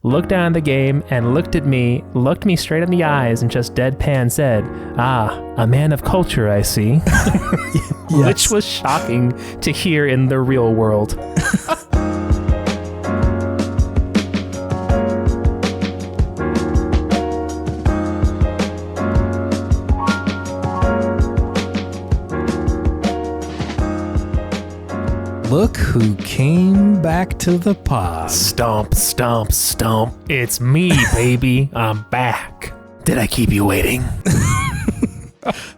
looked down at the game and looked me straight in the eyes and just deadpan said, a man of culture, I see. Yes. Which was shocking to hear in the real world. Look who came back to the pod. Stomp, stomp, stomp. It's me, baby. I'm back. Did I keep you waiting?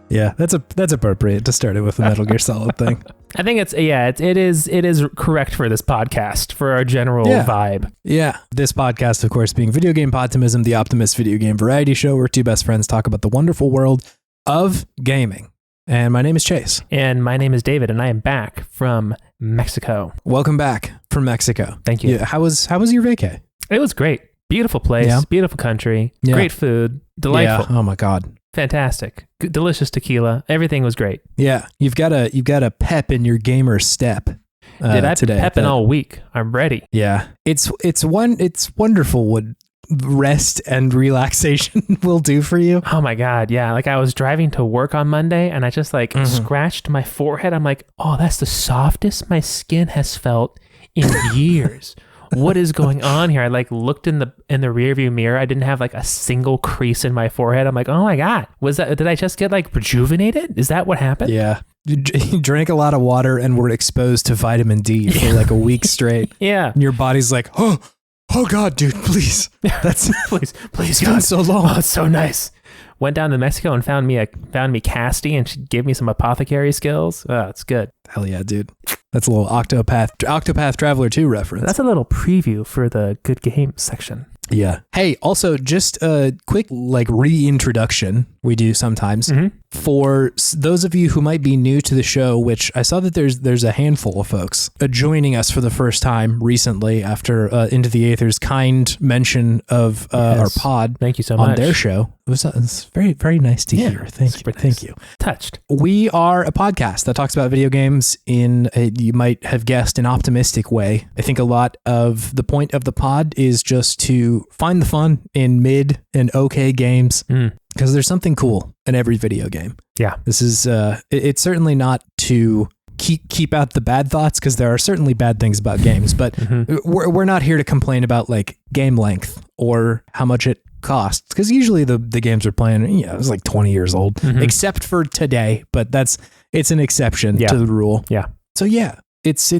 Yeah, that's appropriate to start it with a Metal Gear Solid thing. I think it is correct for this podcast, for our general vibe. Yeah. This podcast, of course, being Video Game Podtimism, the Optimist video game variety show where two best friends talk about the wonderful world of gaming. And my name is Chase. And my name is David, and I am back from Mexico. Welcome back from Mexico. Thank you. Yeah, how was your vacay? It was great. Beautiful place, beautiful country, great food, delightful. Yeah. Oh my God. Fantastic. Delicious tequila. Everything was great. Yeah. You've got a pep in your gamer step. Did I today? Pepping all week? I'm ready. Yeah. It's wonderful what rest and relaxation will do for you. Oh my God. Yeah. Like I was driving to work on Monday and I just scratched my forehead. I'm like, oh, that's the softest my skin has felt in years. What is going on here? I looked in the rearview mirror. I didn't have a single crease in my forehead. I'm like, oh my God, did I just get rejuvenated? Is that what happened? Yeah. You drank a lot of water and were exposed to vitamin D for a week straight. Yeah. And your body's like, oh God, dude, please. That's please, God. It's been so long. Oh, it's so nice. Went down to Mexico and found me Casty, and she gave me some apothecary skills. Oh, it's good. Hell yeah, dude. That's a little Octopath Traveler 2 reference. That's a little preview for the good game section. Yeah. Hey, also just a quick reintroduction we do sometimes for those of you who might be new to the show, which I saw that there's a handful of folks joining us for the first time recently after Into the Aether's kind mention of our pod. Thank you so much. On their show. It's very, very nice to hear. Thank you. Touched. We are a podcast that talks about video games in you might have guessed, an optimistic way. I think a lot of the point of the pod is just to find the fun in mid and okay games because there's something cool in every video game. Yeah. This is it's certainly not to keep out the bad thoughts because there are certainly bad things about games, but we're not here to complain about game length or how much it costs because usually the games we're playing, it's 20 years old, except for today, but it's an exception to the rule. Yeah. So yeah, it's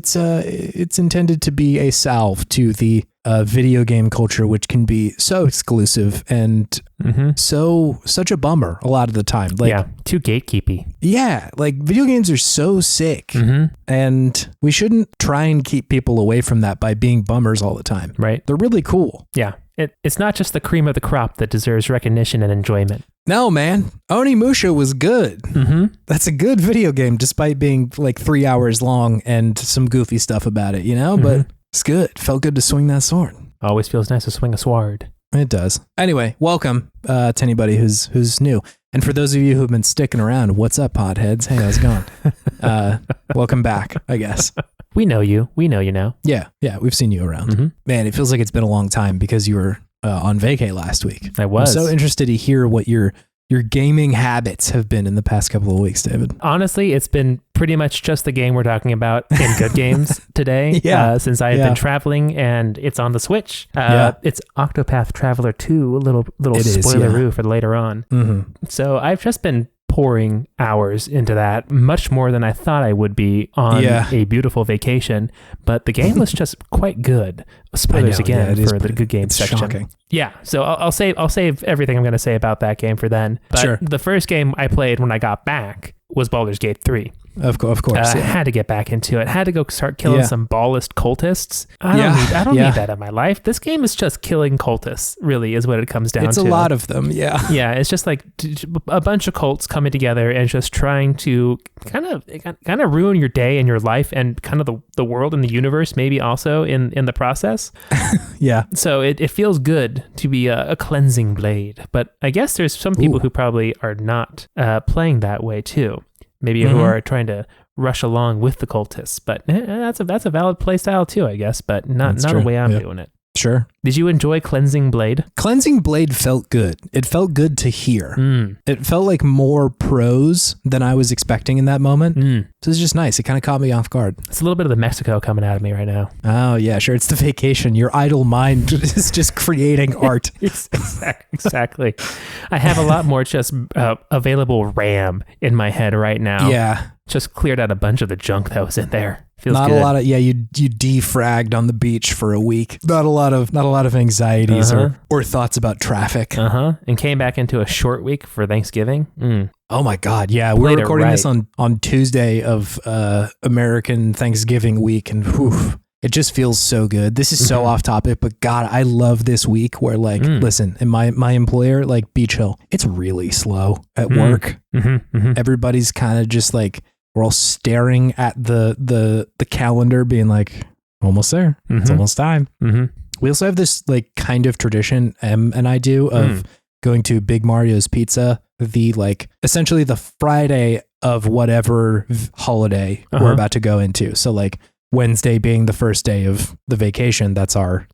intended to be a salve to the video game culture, which can be so exclusive and such a bummer a lot of the time. Too gatekeepy. Yeah, video games are so sick, and we shouldn't try and keep people away from that by being bummers all the time. Right? They're really cool. Yeah. It's not just the cream of the crop that deserves recognition and enjoyment. No, man. Onimusha was good. That's a good video game, despite being 3 hours long and some goofy stuff about it, But it's good. Felt good to swing that sword. Always feels nice to swing a sword. It does. Anyway, welcome to anybody who's new. And for those of you who've been sticking around, what's up, podheads? Hey, how's it going? Welcome back, I guess. We know you. We know you now. Yeah, we've seen you around. Man, it feels like it's been a long time because you were on vacay last week. I was. I'm so interested to hear what your gaming habits have been in the past couple of weeks, David. Honestly, it's been pretty much just the game we're talking about in Good Games today. Since I have been traveling and it's on the Switch. It's Octopath Traveler 2, a little spoiler-oo for later on. So I've just been pouring hours into that, much more than I thought I would be on a beautiful vacation. But the game was just quite good. Spoilers again for the good game section. Shocking. Yeah, so I'll save everything I'm going to say about that game for then. But the first game I played when I got back was Baldur's Gate 3. Of course. I had to get back into it. Had to go start killing some ballist cultists. I don't need that in my life. This game is just killing cultists, really, is what it comes down to. It's a lot of them, yeah. Yeah, it's just a bunch of cults coming together and just trying to kind of ruin your day and your life and kind of the world and the universe, maybe also in the process. Yeah. So it feels good to be a cleansing blade. But I guess there's some people who probably are not playing that way too. Maybe who are trying to rush along with the cultists, but that's a valid play style too, I guess, but not the way I'm doing it. Sure. Did you enjoy Cleansing Blade? Cleansing Blade felt good. It felt good to hear. It felt like more prose than I was expecting in that moment. So it's just nice. It kind of caught me off guard. It's a little bit of the Mexico coming out of me right now. Oh, yeah, sure. It's the vacation. Your idle mind is just creating art. Exactly. I have a lot more just available RAM in my head right now. Yeah. Just cleared out a bunch of the junk that was in there. Feels not good. A lot of you defragged on the beach for a week. Not a lot of anxieties or thoughts about traffic. And came back into a short week for Thanksgiving. Oh my God. Yeah. We're recording this on Tuesday of American Thanksgiving week, and it just feels so good. This is so off topic, but God, I love this week where listen, and my employer, like Beach Hill, it's really slow at work. Everybody's kind of just like, we're all staring at the calendar being like, almost there. It's almost time. We also have this like kind of tradition, and I do, of going to Big Mario's Pizza, essentially the Friday of whatever holiday we're about to go into. So like Wednesday being the first day of the vacation, that's our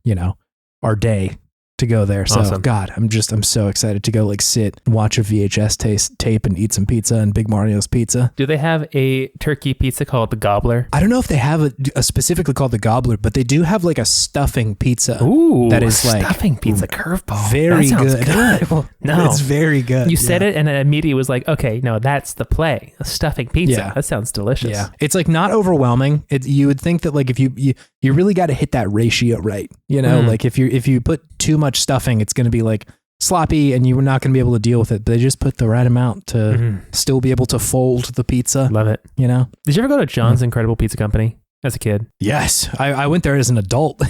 day to go there. So awesome. God, I'm so excited to go like sit and watch a VHS tape and eat some pizza and Big Mario's Pizza. Do they have a turkey pizza called the Gobbler? I don't know if they have a specifically called the Gobbler, but they do have like a stuffing pizza. Ooh, that is like stuffing pizza curveball. Very good. No, it's very good. You said it and it immediately was like, okay, no, that's the play. A stuffing pizza. Yeah. That sounds delicious. Yeah. It's like not overwhelming. You would think that like if you really got to hit that ratio right, like if you put too much stuffing, it's going to be like sloppy and you're not going to be able to deal with it. But they just put the right amount to still be able to fold the pizza. Love it. Did you ever go to John's Incredible Pizza Company as a kid? Yes. I went there as an adult.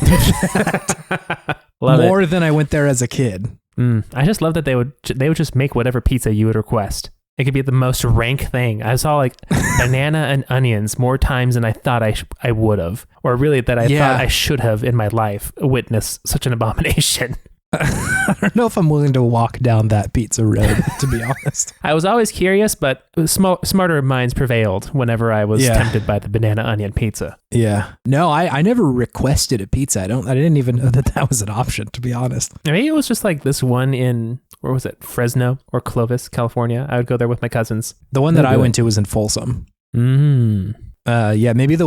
Love More it. than I went there as a kid. I just love that they would just make whatever pizza you would request. It could be the most rank thing. I saw like banana and onions more times than I thought I would have, or really that I thought I should have in my life witnessed such an abomination. I don't know if I'm willing to walk down that pizza road, to be honest. I was always curious, but smarter minds prevailed whenever I was tempted by the banana onion pizza. Yeah. No, I never requested a pizza. I didn't even know that was an option, to be honest. Maybe it was just like this one in, where was it? Fresno or Clovis, California. I would go there with my cousins. The one that I went to was in Folsom. Yeah, maybe the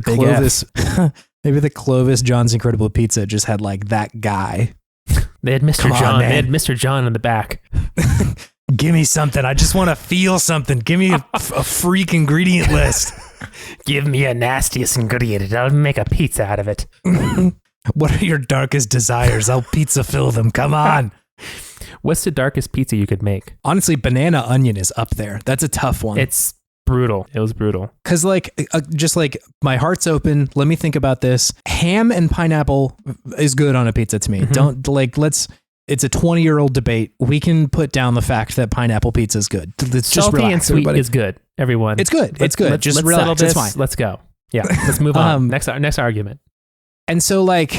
Clovis. Maybe the Clovis John's Incredible Pizza just had like that guy. They had Mr. John. They had Mr. John in the back. Give me something. I just want to feel something. Give me a freak ingredient list. Give me a nastiest ingredient. I'll make a pizza out of it. What are your darkest desires? I'll pizza fill them. Come on. What's the darkest pizza you could make? Honestly, banana onion is up there. That's a tough one. It's brutal. It was brutal. Because just like my heart's open. Let me think about this. Ham and pineapple is good on a pizza to me. Don't it's a 20-year-old debate. We can put down the fact that pineapple pizza is good. Let's just salty relax, and sweet everybody. is good. Everyone. It's good. It's good. Just let's relax. It's fine. Let's go. Yeah. Let's move on. Next argument. And so like,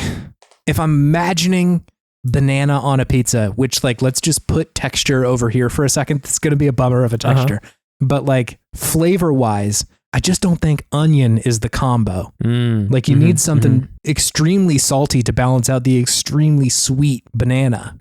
if I'm imagining banana on a pizza, which like, let's just put texture over here for a second. It's going to be a bummer of a texture. But like flavor wise, I just don't think onion is the combo. Like you need something extremely salty to balance out the extremely sweet banana.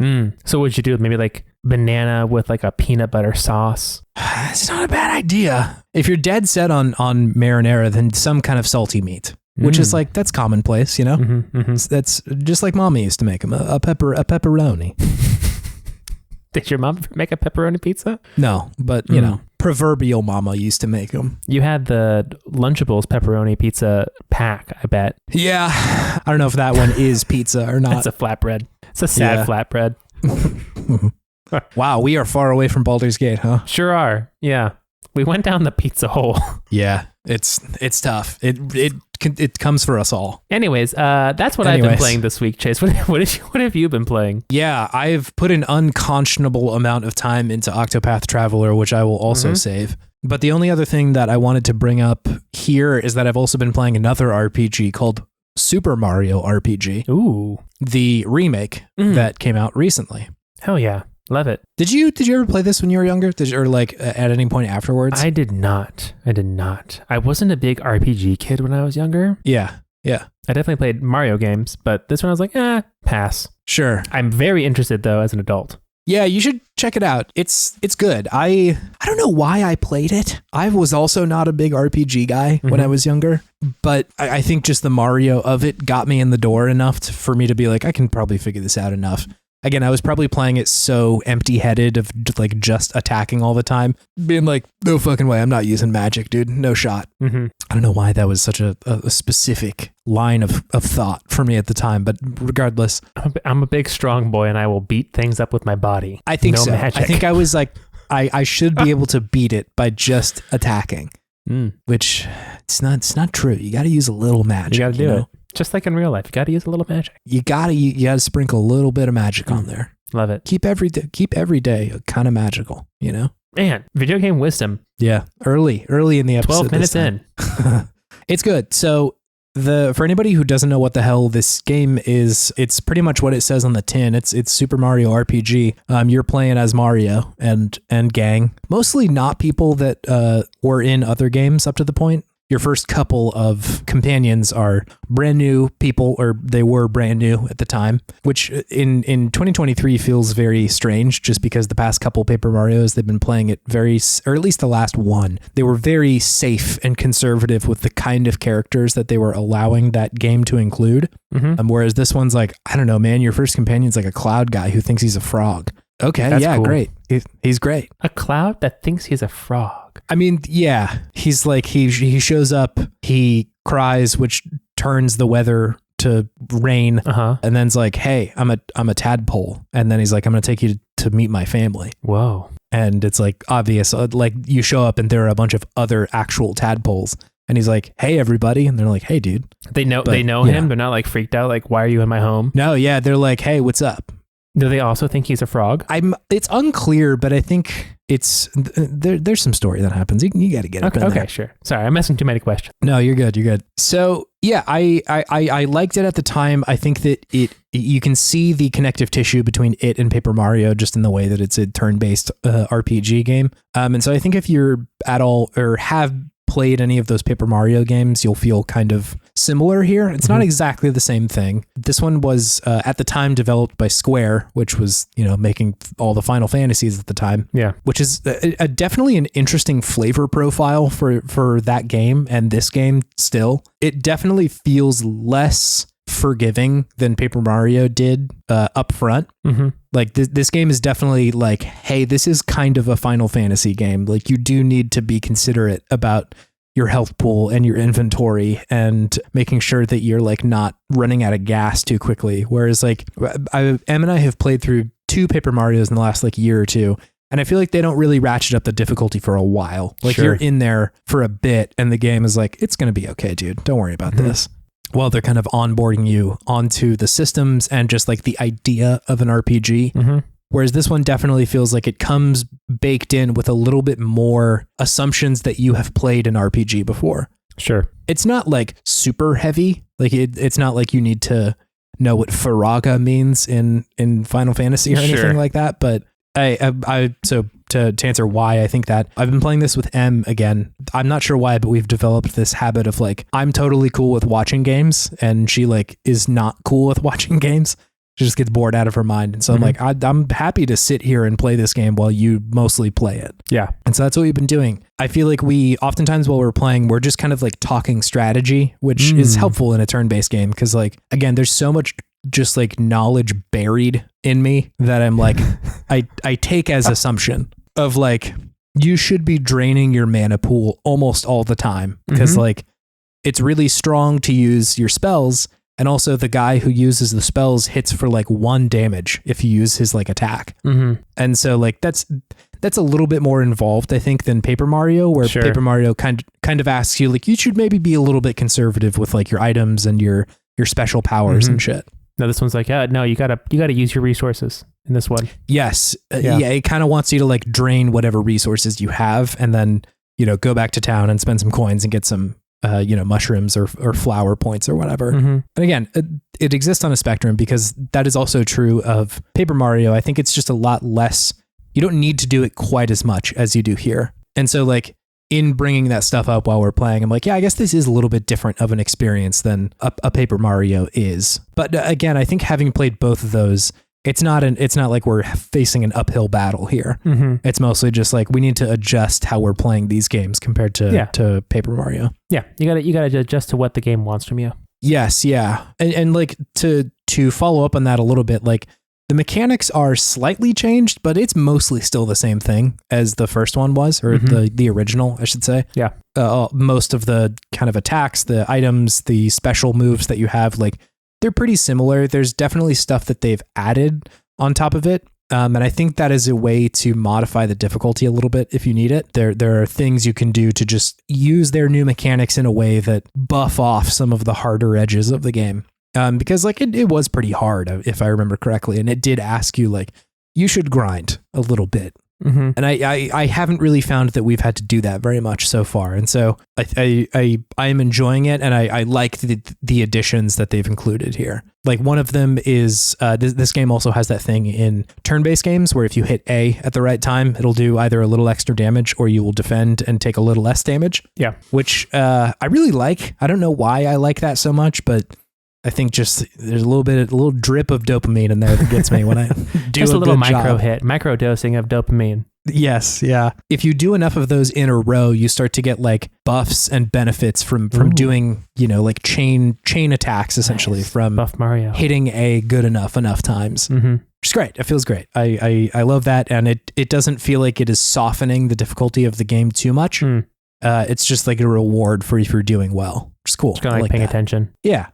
So what'd you do? Maybe like banana with like a peanut butter sauce? It's not a bad idea. If you're dead set on marinara, then some kind of salty meat, which is like, that's commonplace, That's just like Mama used to make them, a pepperoni. Did your mom make a pepperoni pizza? No, but proverbial Mama used to make them. You had the Lunchables pepperoni pizza pack, I bet. Yeah, I don't know if that one is pizza or not. It's a flatbread. It's a sad flatbread. Wow, we are far away from Baldur's Gate, huh? Sure are. Yeah, we went down the pizza hole. Yeah, it's tough. It comes for us all. Anyways, that's what I've been playing this week, Chase. What have you been playing? Yeah, I've put an unconscionable amount of time into Octopath Traveler, which I will also save. But the only other thing that I wanted to bring up here is that I've also been playing another RPG called Super Mario RPG. Ooh. The remake that came out recently. Hell yeah. Love it. Did you ever play this when you were younger? Or like at any point afterwards? I did not. I wasn't a big RPG kid when I was younger. Yeah. Yeah. I definitely played Mario games, but this one I was like, pass. Sure. I'm very interested though as an adult. Yeah, you should check it out. It's good. I don't know why I played it. I was also not a big RPG guy when I was younger, but I think just the Mario of it got me in the door enough for me to be like, I can probably figure this out enough. Again, I was probably playing it so empty-headed of like just attacking all the time, being like, no fucking way, I'm not using magic, dude. No shot. I don't know why that was such a specific line of thought for me at the time, but regardless. I'm a big strong boy and I will beat things up with my body. I think no so. Magic. I think I was like, I should be able to beat it by just attacking, which it's not true. You got to use a little magic. You got to do it. Just like in real life, you got to use a little magic. You gotta sprinkle a little bit of magic on there. Love it. Keep every day kind of magical, you know? Man, video game wisdom. Yeah, early in the episode. 12 minutes in. It's good. So for anybody who doesn't know what the hell this game is, it's pretty much what it says on the tin. It's Super Mario RPG. You're playing as Mario and gang. Mostly not people that were in other games up to the point. Your first couple of companions are brand new people, or they were brand new at the time, which in 2023 feels very strange just because the past couple Paper Marios, they've been playing it or at least the last one, they were very safe and conservative with the kind of characters that they were allowing that game to include. Whereas this one's like, I don't know, man, your first companion's like a cloud guy who thinks he's a frog. Okay, that's cool. Great. He's great. A cloud that thinks he's a frog. I mean, yeah, he's like, he shows up, he cries, which turns the weather to rain, and then's like, hey, I'm a tadpole, and then he's like, I'm gonna take you to meet my family. Whoa. And it's like obvious, like you show up and there are a bunch of other actual tadpoles. And he's like, hey, everybody. And they're like, hey, dude. They know him. They're not like freaked out. Like, why are you in my home? No, yeah. They're like, hey, what's up? Do they also think he's a frog? It's unclear, but I think there's some story that happens. You got to get it. Okay, sure. Sorry, I'm asking too many questions. No, you're good. So yeah, I liked it at the time. I think that you can see the connective tissue between it and Paper Mario just in the way that it's a turn-based RPG game. And so I think if you're at all or have played any of those Paper Mario games, you'll feel kind of similar here. It's not exactly the same thing. This one was at the time developed by Square, which was, making all the Final Fantasies at the time. Yeah. Which is definitely an interesting flavor profile for that game and this game still. It definitely feels less forgiving than Paper Mario did up front. Like this game is definitely like, hey, this is kind of a Final Fantasy game. Like you do need to be considerate about your health pool and your inventory and making sure that you're like not running out of gas too quickly. Whereas like Em and I have played through 2 Paper Marios in the last like year or two, and I feel like they don't really ratchet up the difficulty for a while. Like you're in there for a bit and the game is like, it's going to be okay, dude. Don't worry about this. Well, they're kind of onboarding you onto the systems and just like the idea of an RPG. Whereas this one definitely feels like it comes baked in with a little bit more assumptions that you have played an RPG before. Sure. It's not like super heavy. Like it's not like you need to know what Faraga means in Final Fantasy or anything like that. But so to answer why I think that, I've been playing this with Em again. I'm not sure why, but we've developed this habit of like, I'm totally cool with watching games and she like is not cool with watching games. She just gets bored out of her mind. And so I'm like, I'm happy to sit here and play this game while you mostly play it. Yeah. And so that's what we've been doing. I feel like oftentimes while we're playing, we're just kind of like talking strategy, which is helpful in a turn-based game. Cause like, again, there's so much just like knowledge buried in me that I'm like, I take as assumption of like, you should be draining your mana pool almost all the time. Because like, it's really strong to use your spells. And also the guy who uses the spells hits for like 1 damage if you use his like attack. And so like that's a little bit more involved, I think, than Paper Mario, where Paper Mario kind of asks you like, you should maybe be a little bit conservative with like your items and your special powers and shit. No, this one's like, no, you gotta use your resources in this one. Yes. It kind of wants you to like drain whatever resources you have and then, go back to town and spend some coins and get some mushrooms or flower points or whatever. And again, it exists on a spectrum because that is also true of Paper Mario. I think it's just a lot less, you don't need to do it quite as much as you do here. And so like, in bringing that stuff up while we're playing, I'm like, yeah, I guess this is a little bit different of an experience than a Paper Mario is. But again, I think having played both of those, it's not like we're facing an uphill battle here. Mm-hmm. It's mostly just like we need to adjust how we're playing these games compared to Paper Mario. Yeah, you gotta adjust to what the game wants from you. Yes, yeah, and like to follow up on that a little bit, like the mechanics are slightly changed, but it's mostly still the same thing as the first one was, or the original, I should say. Yeah, most of the kind of attacks, the items, the special moves that you have, like, they're pretty similar. There's definitely stuff that they've added on top of it. And I think that is a way to modify the difficulty a little bit if you need it. There are things you can do to just use their new mechanics in a way that buff off some of the harder edges of the game. Because like it was pretty hard, if I remember correctly. And it did ask you, like, you should grind a little bit. Mm-hmm. And I haven't really found that we've had to do that very much so far. And so I am enjoying it, and I like the additions that they've included here. Like one of them is this game also has that thing in turn-based games where if you hit A at the right time, it'll do either a little extra damage or you will defend and take a little less damage. Yeah. Which I really like. I don't know why I like that so much, but I think just there's a little drip of dopamine in there that gets me when I do just a little micro job. micro dosing of dopamine. Yes, yeah. If you do enough of those in a row, you start to get like buffs and benefits from doing, like chain attacks essentially. Nice. From Buff Mario hitting A good enough times. Mm-hmm. Which is great. It feels great. I love that, and it doesn't feel like it is softening the difficulty of the game too much. It's just like a reward for doing well, which is cool. It's kind of like paying attention. Yeah.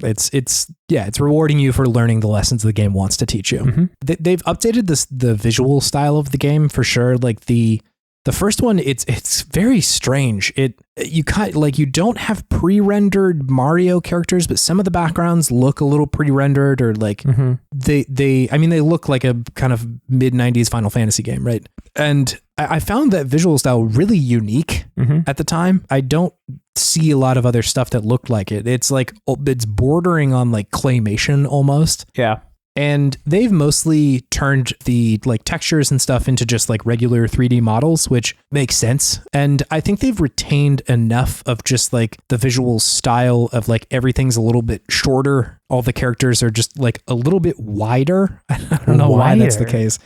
It's rewarding you for learning the lessons the game wants to teach you. Mm-hmm. They've updated the visual style of the game for sure. Like the first one, it's very strange. You don't have pre-rendered Mario characters, but some of the backgrounds look a little pre-rendered, or like they look like a kind of mid-90s Final Fantasy game, right? And I found that visual style really unique at the time. I don't see a lot of other stuff that looked like it. It's like, it's bordering on like claymation almost. Yeah. And they've mostly turned the like textures and stuff into just like regular 3D models, which makes sense. And I think they've retained enough of just like the visual style of like everything's a little bit shorter. All the characters are just like a little bit wider. I don't know why that's the case.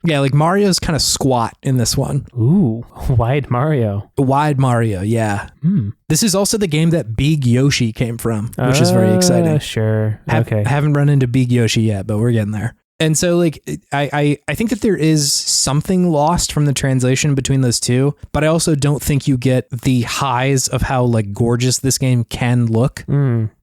Yeah, like Mario's kind of squat in this one. Ooh, wide Mario. Wide Mario, yeah. This is also the game that Big Yoshi came from, which is very exciting. Sure. Okay. Haven't run into Big Yoshi yet, but we're getting there. And so like I think that there is something lost from the translation between those two, but I also don't think you get the highs of how like gorgeous this game can look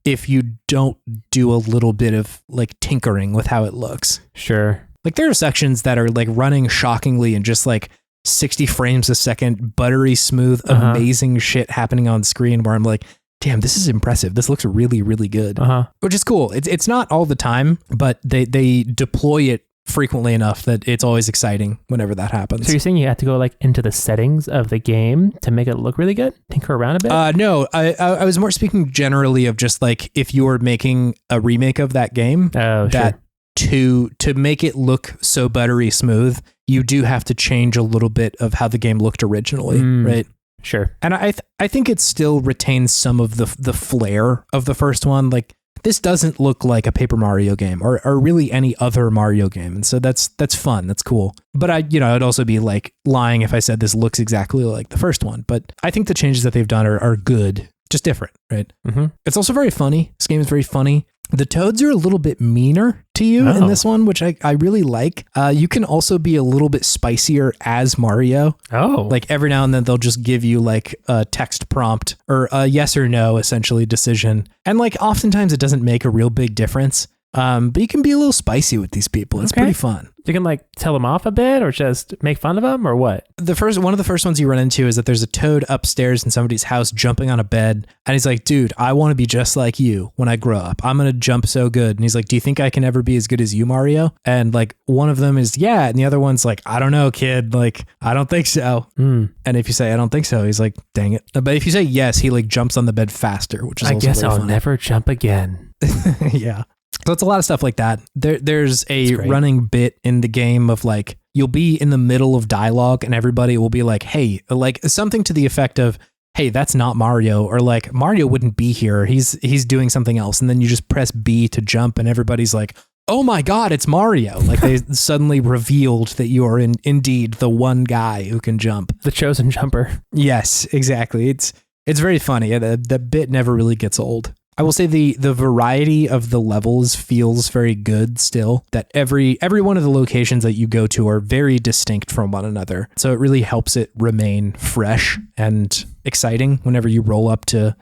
if you don't do a little bit of like tinkering with how it looks. Sure. Like there are sections that are like running shockingly and just like 60 frames a second, buttery smooth, amazing shit happening on screen where I'm like, damn, this is impressive. This looks really, really good, which is cool. It's not all the time, but they deploy it frequently enough that it's always exciting whenever that happens. So you're saying you have to go like into the settings of the game to make it look really good? Tinker around a bit? No, I was more speaking generally of just like if you were making a remake of that game, sure. To make it look so buttery smooth, you do have to change a little bit of how the game looked originally, right? Sure. And I think it still retains some of the flair of the first one. Like this doesn't look like a Paper Mario game or really any other Mario game, and so that's fun. That's cool. But I'd also be like lying if I said this looks exactly like the first one. But I think the changes that they've done are good, just different, right? Mm-hmm. It's also very funny. This game is very funny. The toads are a little bit meaner to you in this one, which I really like. You can also be a little bit spicier as Mario. Oh. Like every now and then they'll just give you like a text prompt or a yes or no essentially decision. And like oftentimes it doesn't make a real big difference. But you can be a little spicy with these people. It's pretty fun. You can like tell them off a bit or just make fun of them or what? One of the first ones you run into is that there's a toad upstairs in somebody's house jumping on a bed. And he's like, dude, I want to be just like you when I grow up. I'm going to jump so good. And he's like, do you think I can ever be as good as you, Mario? And like one of them is, yeah. And the other one's like, I don't know, kid. Like, I don't think so. And if you say, I don't think so, he's like, dang it. But if you say yes, he like jumps on the bed faster, which is also very funny. I guess I'll never jump again. Yeah. So it's a lot of stuff like that. There's a running bit in the game of like, you'll be in the middle of dialogue and everybody will be like, hey, like something to the effect of, hey, that's not Mario, or like Mario wouldn't be here. He's doing something else. And then you just press B to jump and everybody's like, oh my God, it's Mario. Like they suddenly revealed that you are indeed the one guy who can jump. The chosen jumper. Yes, exactly. It's very funny. The bit never really gets old. I will say the variety of the levels feels very good still, that every one of the locations that you go to are very distinct from one another. So it really helps it remain fresh and exciting whenever you roll up to,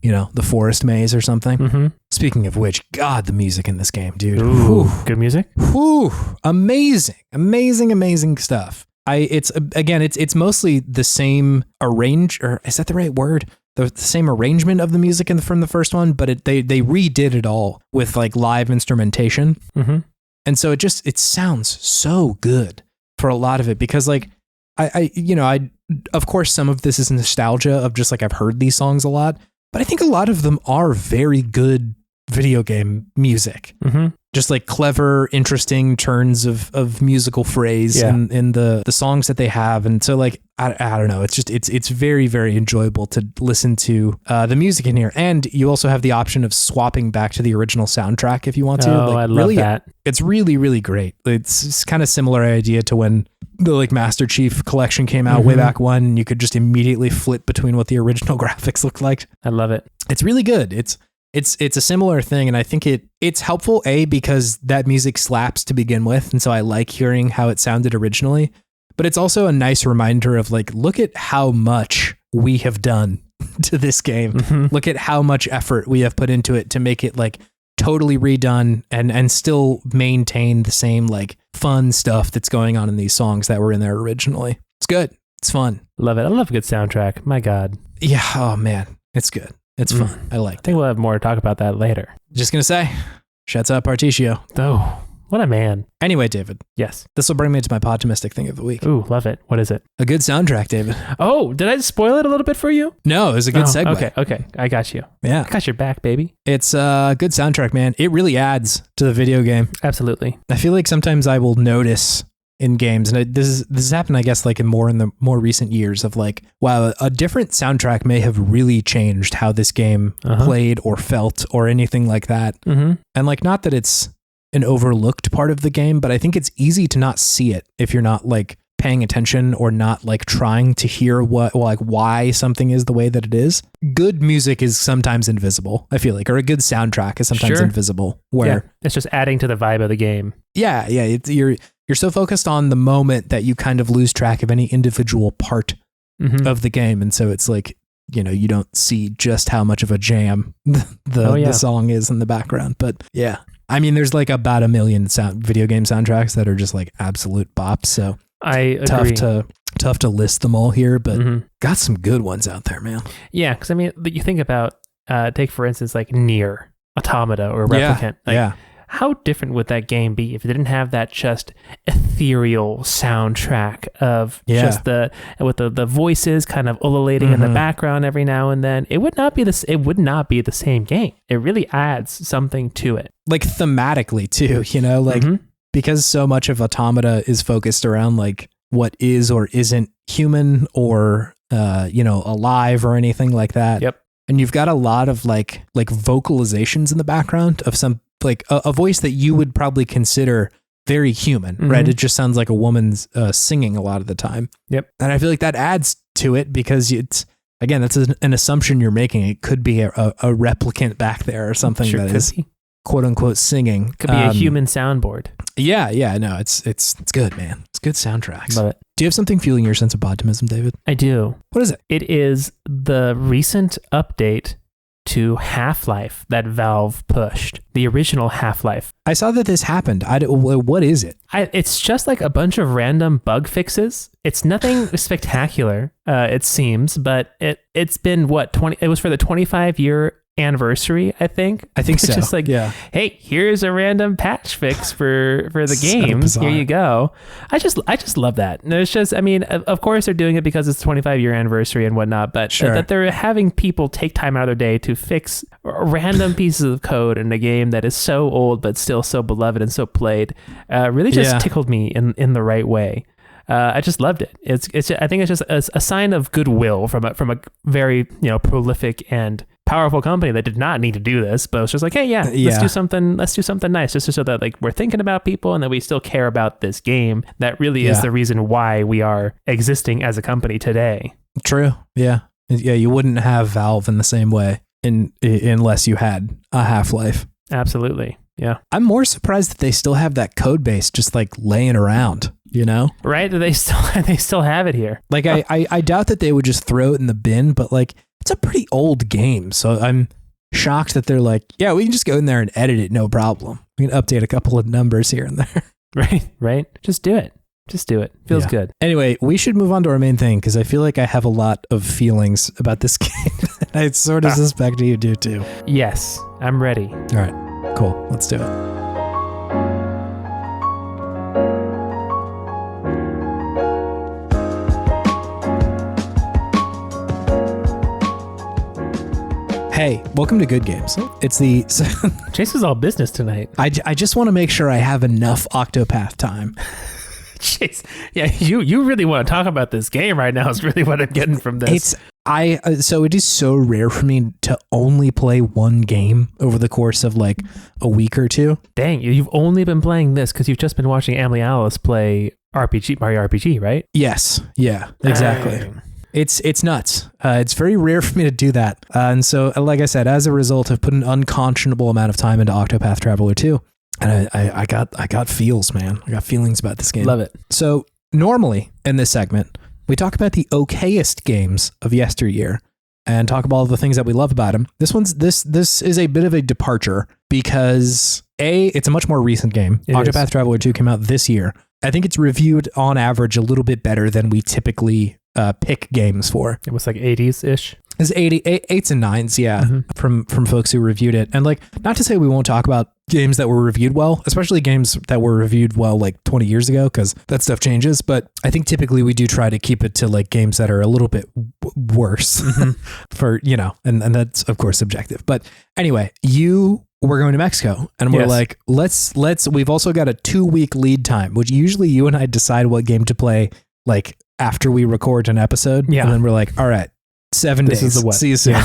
you know, the forest maze or something. Mm-hmm. Speaking of which, God, the music in this game, dude. Ooh, good music. Whew, amazing stuff. It's mostly the same or is that the right word? The same arrangement of the music from the first one, but they redid it all with like live instrumentation. Mm-hmm. And so it sounds so good for a lot of it, because like I of course some of this is nostalgia of just like I've heard these songs a lot, but I think a lot of them are very good video game music. Mm-hmm. Just like clever, interesting turns of musical phrase in the songs that they have. And so like, I don't know, it's very, very enjoyable to listen to the music in here. And you also have the option of swapping back to the original soundtrack if you want to. Oh, I love that. It's really, really great. It's kind of similar idea to when the like Master Chief collection came out way back when, and you could just immediately flip between what the original graphics looked like. I love it. It's really good. It's a similar thing, and I think it's helpful, because that music slaps to begin with, and so I like hearing how it sounded originally, but it's also a nice reminder of like, look at how much we have done to this game. Mm-hmm. Look at how much effort we have put into it to make it like totally redone and still maintain the same like fun stuff that's going on in these songs that were in there originally. It's good. It's fun. Love it. I love a good soundtrack. My God. Yeah. Oh man. It's good. It's fun. I like that. I think we'll have more to talk about that later. Just going to say, shuts up Articio. Oh, what a man. Anyway, David. Yes. This will bring me to my Podtimistic thing of the week. Ooh, love it. What is it? A good soundtrack, David. Oh, did I spoil it a little bit for you? No, it was a good segue. Okay. I got you. Yeah. I got your back, baby. It's a good soundtrack, man. It really adds to the video game. Absolutely. I feel like sometimes I will notice in games, and this has happened, I guess, like in the more recent years, of like, wow, a different soundtrack may have really changed how this game played or felt or anything like that. Mm-hmm. And like, not that it's an overlooked part of the game, but I think it's easy to not see it if you're not like paying attention or not like trying to hear why something is the way that it is. Good music is sometimes invisible, I feel like, or a good soundtrack is sometimes invisible, where it's just adding to the vibe of the game. Yeah. You're so focused on the moment that you kind of lose track of any individual part of the game. And so it's like, you know, you don't see just how much of a jam the song is in the background. But yeah, I mean, there's like about 1 million video game soundtracks that are just like absolute bops. So I agree. Tough to list them all here, but got some good ones out there, man. Yeah. Cause I mean, you think about, take for instance, like Nier, Automata, or Replicant. How different would that game be if it didn't have that just ethereal soundtrack of just with the voices kind of ululating in the background every now and then? It would not be the same game. It really adds something to it. Like thematically too, you know, like because so much of Automata is focused around like what is or isn't human or alive or anything like that. Yep. And you've got a lot of like vocalizations in the background of some like a voice that you would probably consider very human, right? It just sounds like a woman's singing a lot of the time. Yep. And I feel like that adds to it, because it's, again, that's an assumption you're making. It could be a replicant back there or something that is quote unquote singing. Could be a human soundboard. Yeah. No, it's good, man. It's good soundtracks. Love it. Do you have something fueling your sense of optimism, David? I do. What is it? It is the recent update to Half-Life that Valve pushed, the original Half-Life. I saw that this happened. What is it? It's just like a bunch of random bug fixes. It's nothing spectacular, it seems, but it's been it was for the 25-year anniversary, I think so. It's just like, hey, here's a random patch fix for the game. Here you go. I just love that. And it's just, I mean, of course they're doing it because it's 25-year anniversary and whatnot, but that they're having people take time out of their day to fix random pieces of code in a game that is so old but still so beloved and so played really just tickled me in the right way. I just loved it. I think it's just a sign of goodwill from a very prolific and powerful company that did not need to do this, but it's just like, hey, let's do something nice, just so that like we're thinking about people and that we still care about this game. That really is the reason why we are existing as a company today. True. Yeah. You wouldn't have Valve in the same way unless you had a Half-Life. Absolutely. Yeah. I'm more surprised that they still have that code base just like laying around, Right? They still have it here. Like I doubt that they would just throw it in the bin, but like it's a pretty old game. So I'm shocked that they're like, yeah, we can just go in there and edit it. No problem. We can update a couple of numbers here and there. Right. Just do it. Feels good. Anyway, we should move on to our main thing because I feel like I have a lot of feelings about this game. I sort of suspect you do too. Yes, I'm ready. All right, cool. Let's do it. Hey, welcome to Good Games. It's the... Chase is all business tonight. I just want to make sure I have enough Octopath time. Chase, yeah, you really want to talk about this game right now is really what I'm getting from this. So it is so rare for me to only play one game over the course of like a week or two. Dang, you've only been playing this because you've just been watching Emily Alice play Mario RPG, right? Yes. Yeah, exactly. Dang. It's nuts. It's very rare for me to do that. And so, like I said, as a result, I've put an unconscionable amount of time into Octopath Traveler 2. And I got feels, man. I got feelings about this game. Love it. So normally in this segment, we talk about the okayest games of yesteryear and talk about all the things that we love about them. This is a bit of a departure because it's a much more recent game. Octopath Traveler 2 came out this year. I think it's reviewed on average a little bit better than we typically pick games for. It was like 80s-ish. It's 8s and 9s, yeah, from folks who reviewed it. And like, not to say we won't talk about games that were reviewed well, especially games that were reviewed well like 20 years ago, because that stuff changes. But I think typically we do try to keep it to like games that are a little bit worse for, and that's of course subjective. But anyway, we're going to Mexico and we're like, we've also got a 2-week lead time, which usually you and I decide what game to play like after we record an episode. Yeah. And then we're like, all right, 7 days. This is the what? See you soon.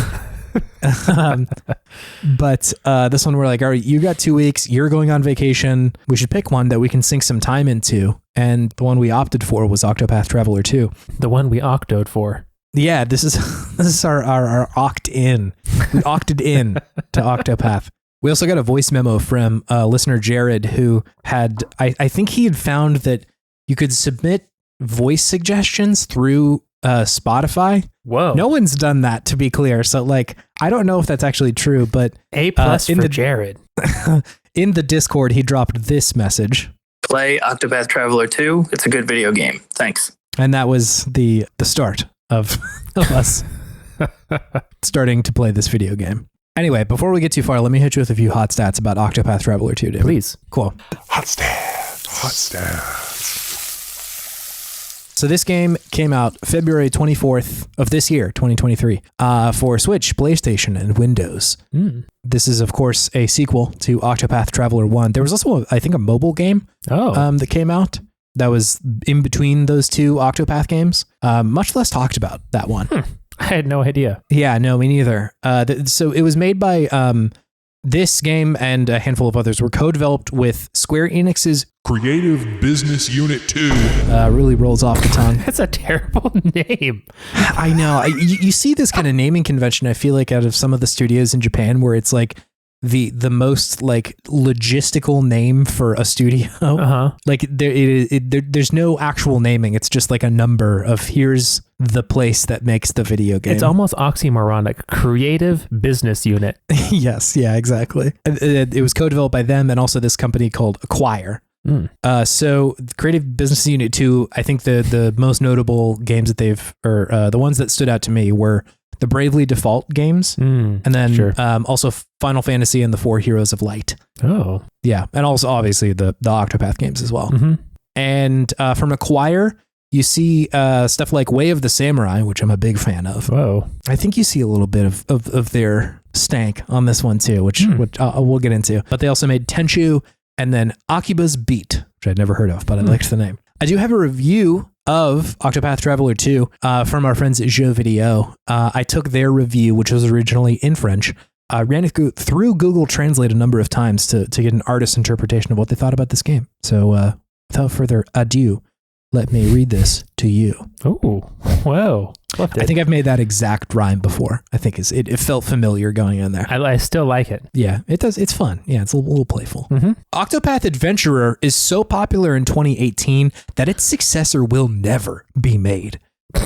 But this one we're like, all right, you got 2 weeks. You're going on vacation. We should pick one that we can sink some time into. And the one we opted for was Octopath Traveler 2. The one we octoed for. Yeah, this is our opt-in. We opted in to Octopath. We also got a voice memo from listener Jared who had, I think he had found that you could submit voice suggestions through Spotify. Whoa. No one's done that, to be clear. So like, I don't know if that's actually true, but A+ for Jared. In the Discord, he dropped this message. Play Octopath Traveler 2. It's a good video game. Thanks. And that was the start of us starting to play this video game. Anyway, before we get too far, let me hit you with a few hot stats about Octopath Traveler 2, David. Please. Cool. Hot stats. So this game came out February 24th of this year, 2023, for Switch, PlayStation, and Windows. This is, of course, a sequel to Octopath Traveler 1. There was also, I think, a mobile game that came out that was in between those two Octopath games. Much less talked about, that one. I had no idea. Yeah, no, me neither. So it was made by this game and a handful of others were co-developed with Square Enix's Creative Business Unit 2. Really rolls off the tongue. That's a terrible name. I know. You see this kind of naming convention, I feel like, out of some of the studios in Japan where it's like the most like logistical name for a studio. Like there's no actual naming. It's just like a number of here's the place that makes the video game. It's almost oxymoronic. Creative Business Unit. Yes. Yeah, exactly. It was co-developed by them and also this company called Acquire. So Creative Business Unit 2, I think the most notable games that the ones that stood out to me were the Bravely Default games, and then also Final Fantasy and the 4 Heroes of Light. Oh. Yeah, and also obviously the Octopath games as well. And from Acquire, you see stuff like Way of the Samurai, which I'm a big fan of. Whoa. I think you see a little bit of their stank on this one too, which we'll get into. But they also made Tenchu and then Akiba's Beat, which I'd never heard of, but I liked the name. I do have a review of Octopath Traveler 2 from our friends at Jeux Video. I took their review, which was originally in French, ran it through Google Translate a number of times to get an artist's interpretation of what they thought about this game. So without further ado, let me read this to you. Oh, wow. I think I've made that exact rhyme before. I think it felt familiar going in there. I still like it. Yeah, it does. It's fun. Yeah, it's a little playful. Octopath Adventurer is so popular in 2018 that its successor will never be made.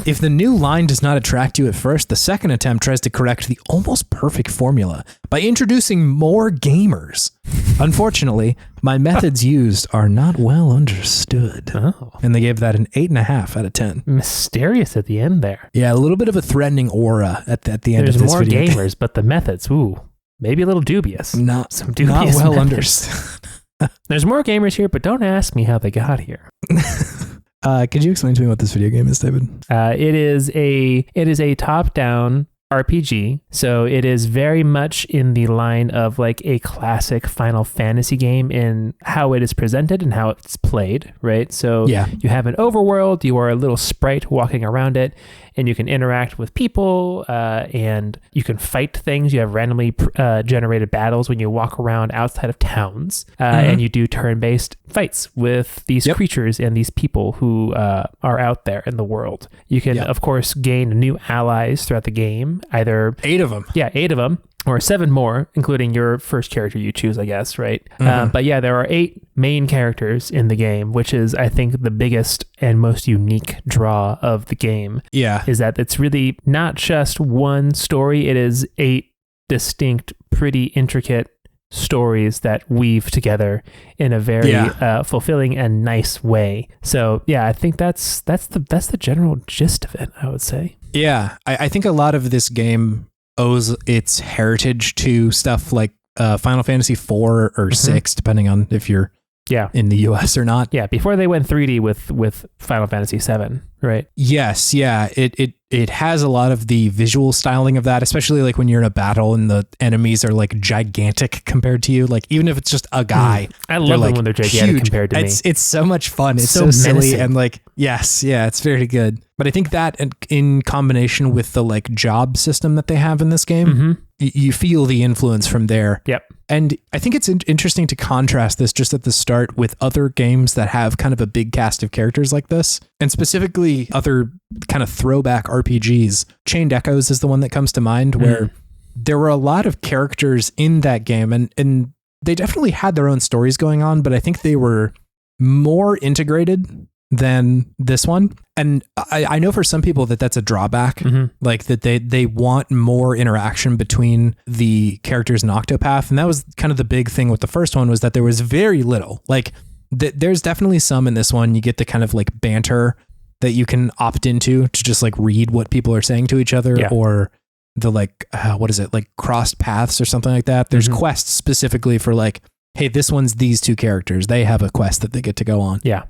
If the new line does not attract you at first, the second attempt tries to correct the almost perfect formula by introducing more gamers. Unfortunately, my methods used are not well understood. Oh. And they gave that an 8.5 out of 10. Mysterious at the end there. Yeah, a little bit of a threatening aura at the end There's of this more video. gamers, but the methods, maybe a little dubious. Some dubious not well methods. understood. There's more gamers here, but don't ask me how they got here. Could you explain to me what this video game is, David? It is a top-down RPG, so it is very much in the line of like a classic Final Fantasy game in how it is presented and how it's played, right? So you have an overworld, you are a little sprite walking around it, and you can interact with people, and you can fight things. You have randomly generated battles when you walk around outside of towns, and you do turn-based fights with these creatures and these people who are out there in the world. You can, of course, gain new allies throughout the game, either 8 of them. Yeah, 8 of them. Or 7 more, including your first character you choose, I guess, right? But yeah, there are 8 main characters in the game, which is, I think, the biggest and most unique draw of the game. Yeah. Is that it's really not just one story. It is 8 distinct, pretty intricate stories that weave together in a very fulfilling and nice way. So yeah, I think that's the general gist of it, I would say. Yeah, I think a lot of this game owes its heritage to stuff like Final Fantasy 4 or 6, depending on if you're in the US or not. Yeah, before they went 3D with Final Fantasy 7, right? Yes, yeah. It has a lot of the visual styling of that, especially like when you're in a battle and the enemies are like gigantic compared to you. Like even if it's just a guy. I love them when they're gigantic huge. Compared to me. It's so much fun. It's so silly and like, it's very good. But I think that in combination with the like job system that they have in this game, you feel the influence from there. Yep. And I think it's interesting to contrast this just at the start with other games that have kind of a big cast of characters like this, and specifically other kind of throwback RPGs. Chained Echoes is the one that comes to mind, where there were a lot of characters in that game, and they definitely had their own stories going on, but I think they were more integrated than this one. And I know for some people that's a drawback, like that they want more interaction between the characters in Octopath. And that was kind of the big thing with the first one, was that there was very little. Like there's definitely some in this one. You get the kind of like banter that you can opt into to just like read what people are saying to each other, or the like, what is it? Like crossed paths or something like that. There's quests specifically for like, hey, this one's these 2 characters. They have a quest that they get to go on. Yeah.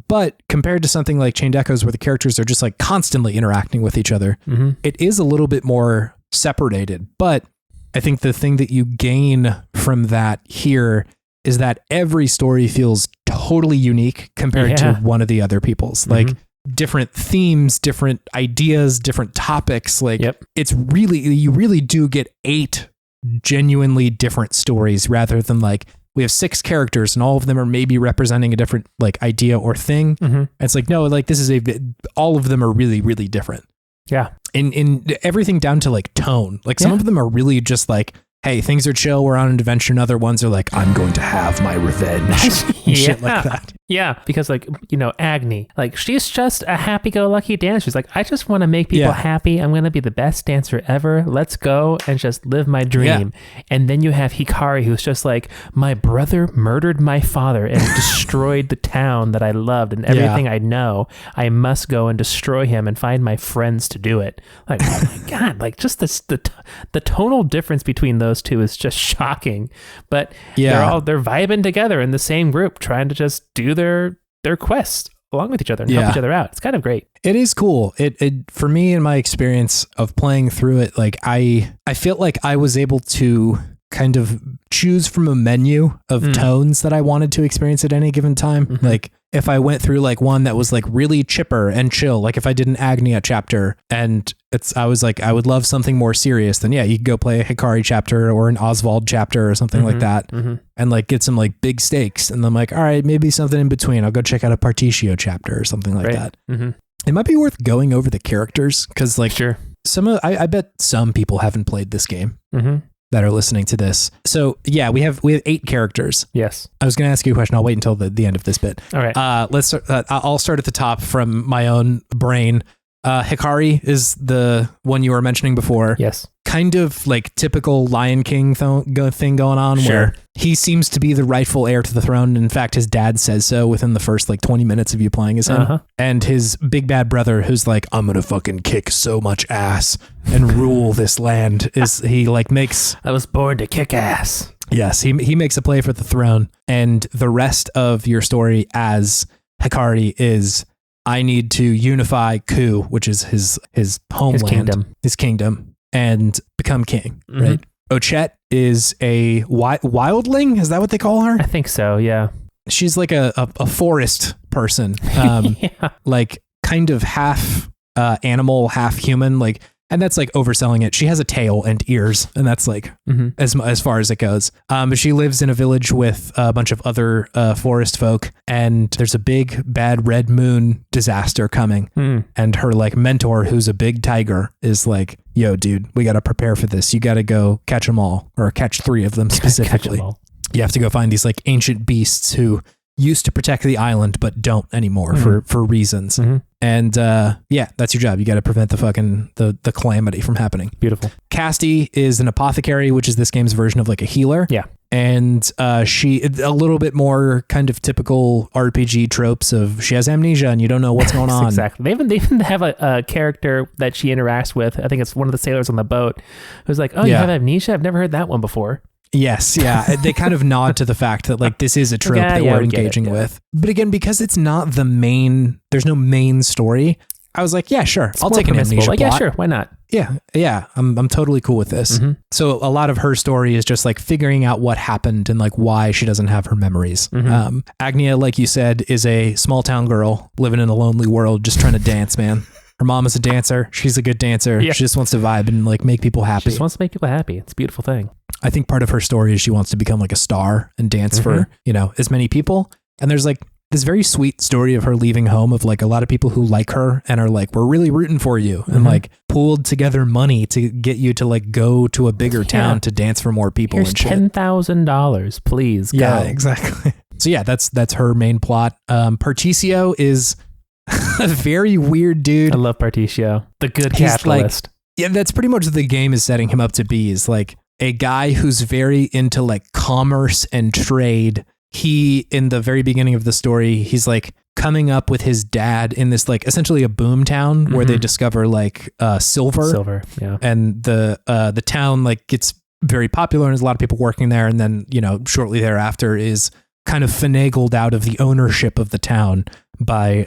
But compared to something like Chained Echoes, where the characters are just like constantly interacting with each other, it is a little bit more separated. But I think the thing that you gain from that here is that every story feels totally unique compared to one of the other people's. Like different themes, different ideas, different topics. Like it's really, you really do get 8 genuinely different stories, rather than like, we have 6 characters and all of them are maybe representing a different like idea or thing. And it's like, no, like this is all of them are really, really different. Yeah. In everything down to like tone. Like some of them are really just like, hey, things are chill, we're on an adventure, and other ones are like, I'm going to have my revenge. And shit like that. Yeah, because like, Agni, like she's just a happy-go-lucky dancer. She's like, I just want to make people happy. I'm going to be the best dancer ever. Let's go and just live my dream. Yeah. And then you have Hikari, who's just like, my brother murdered my father and destroyed the town that I loved and everything I know. I must go and destroy him and find my friends to do it. Like, oh my God, like just the tonal difference between those two is just shocking. But they're vibing together in the same group, trying to just do their quest along with each other and help each other out. It's kind of great. It is cool. It for me, in my experience of playing through it, like I feel like I was able to kind of choose from a menu of tones that I wanted to experience at any given time. Mm-hmm. Like if I went through like one that was like really chipper and chill, like if I did an Agnia chapter and I was like, I would love something more serious, then you could go play a Hikari chapter or an Oswald chapter or something like that and like get some like big stakes. And I'm like, all right, maybe something in between. I'll go check out a Partitio chapter or something like that. Mm-hmm. It might be worth going over the characters because like I bet some people haven't played this game. That are listening to this. So we have 8 characters. Yes. I was going to ask you a question. I'll wait until the end of this bit. All right. Let's start, I'll start at the top from my own brain. Hikari is the one you were mentioning before. Yes. Kind of like typical Lion King thing going on where he seems to be the rightful heir to the throne. In fact, his dad says so within the first like 20 minutes of you playing as him. And his big bad brother who's like, I'm going to fucking kick so much ass and rule this land I was born to kick ass. Yes. He makes a play for the throne. And the rest of your story as Hikari is, I need to unify Ku, which is his homeland, his kingdom, and become king, right? Ochette is a wildling. Is that what they call her? I think so, yeah. She's like a forest person, like kind of half animal, half human, like, and that's like overselling it. She has a tail and ears, and that's like as far as it goes. But she lives in a village with a bunch of other forest folk, and there's a big bad red moon disaster coming. And her like mentor, who's a big tiger, is like, "Yo, dude, we got to prepare for this. You got to go catch them all, or catch 3 of them specifically. You have to go find these like ancient beasts who used to protect the island but don't anymore for reasons." And that's your job. You got to prevent the calamity from happening. Beautiful. Casti is an apothecary, which is this game's version of like a healer. Yeah. And she a little bit more kind of typical RPG tropes of she has amnesia and you don't know what's going on. Exactly. They even have a character that she interacts with. I think it's one of the sailors on the boat who's like, "Oh, you have amnesia? I've never heard that one before." Yes, yeah. They kind of nod to the fact that like this is a trope that we're engaging with. But again, because it's not the main, there's no main story, I was like, yeah, sure. I'll take an amnesia plot. Yeah, sure. Why not? Yeah. I'm totally cool with this. So a lot of her story is just like figuring out what happened and like why she doesn't have her memories. Agnia, like you said, is a small town girl living in a lonely world, just trying to dance, man. Her mom is a dancer. She's a good dancer. Yeah. She just wants to vibe and like make people happy. She just wants to make people happy. It's a beautiful thing. I think part of her story is she wants to become like a star and dance for, as many people. And there's like this very sweet story of her leaving home of like a lot of people who like her and are like, we're really rooting for you and like pooled together money to get you to like go to a bigger town to dance for more people. Here's $10,000, please go. Yeah, exactly. So yeah, that's her main plot. Particio is a very weird dude. I love Particio. The good capitalist. That's pretty much what the game is setting him up to be, is like a guy who's very into like commerce and trade. He, in the very beginning of the story, he's like coming up with his dad in this like essentially a boom town where they discover like silver. Yeah. And the town like gets very popular and there's a lot of people working there. And then, shortly thereafter is kind of finagled out of the ownership of the town by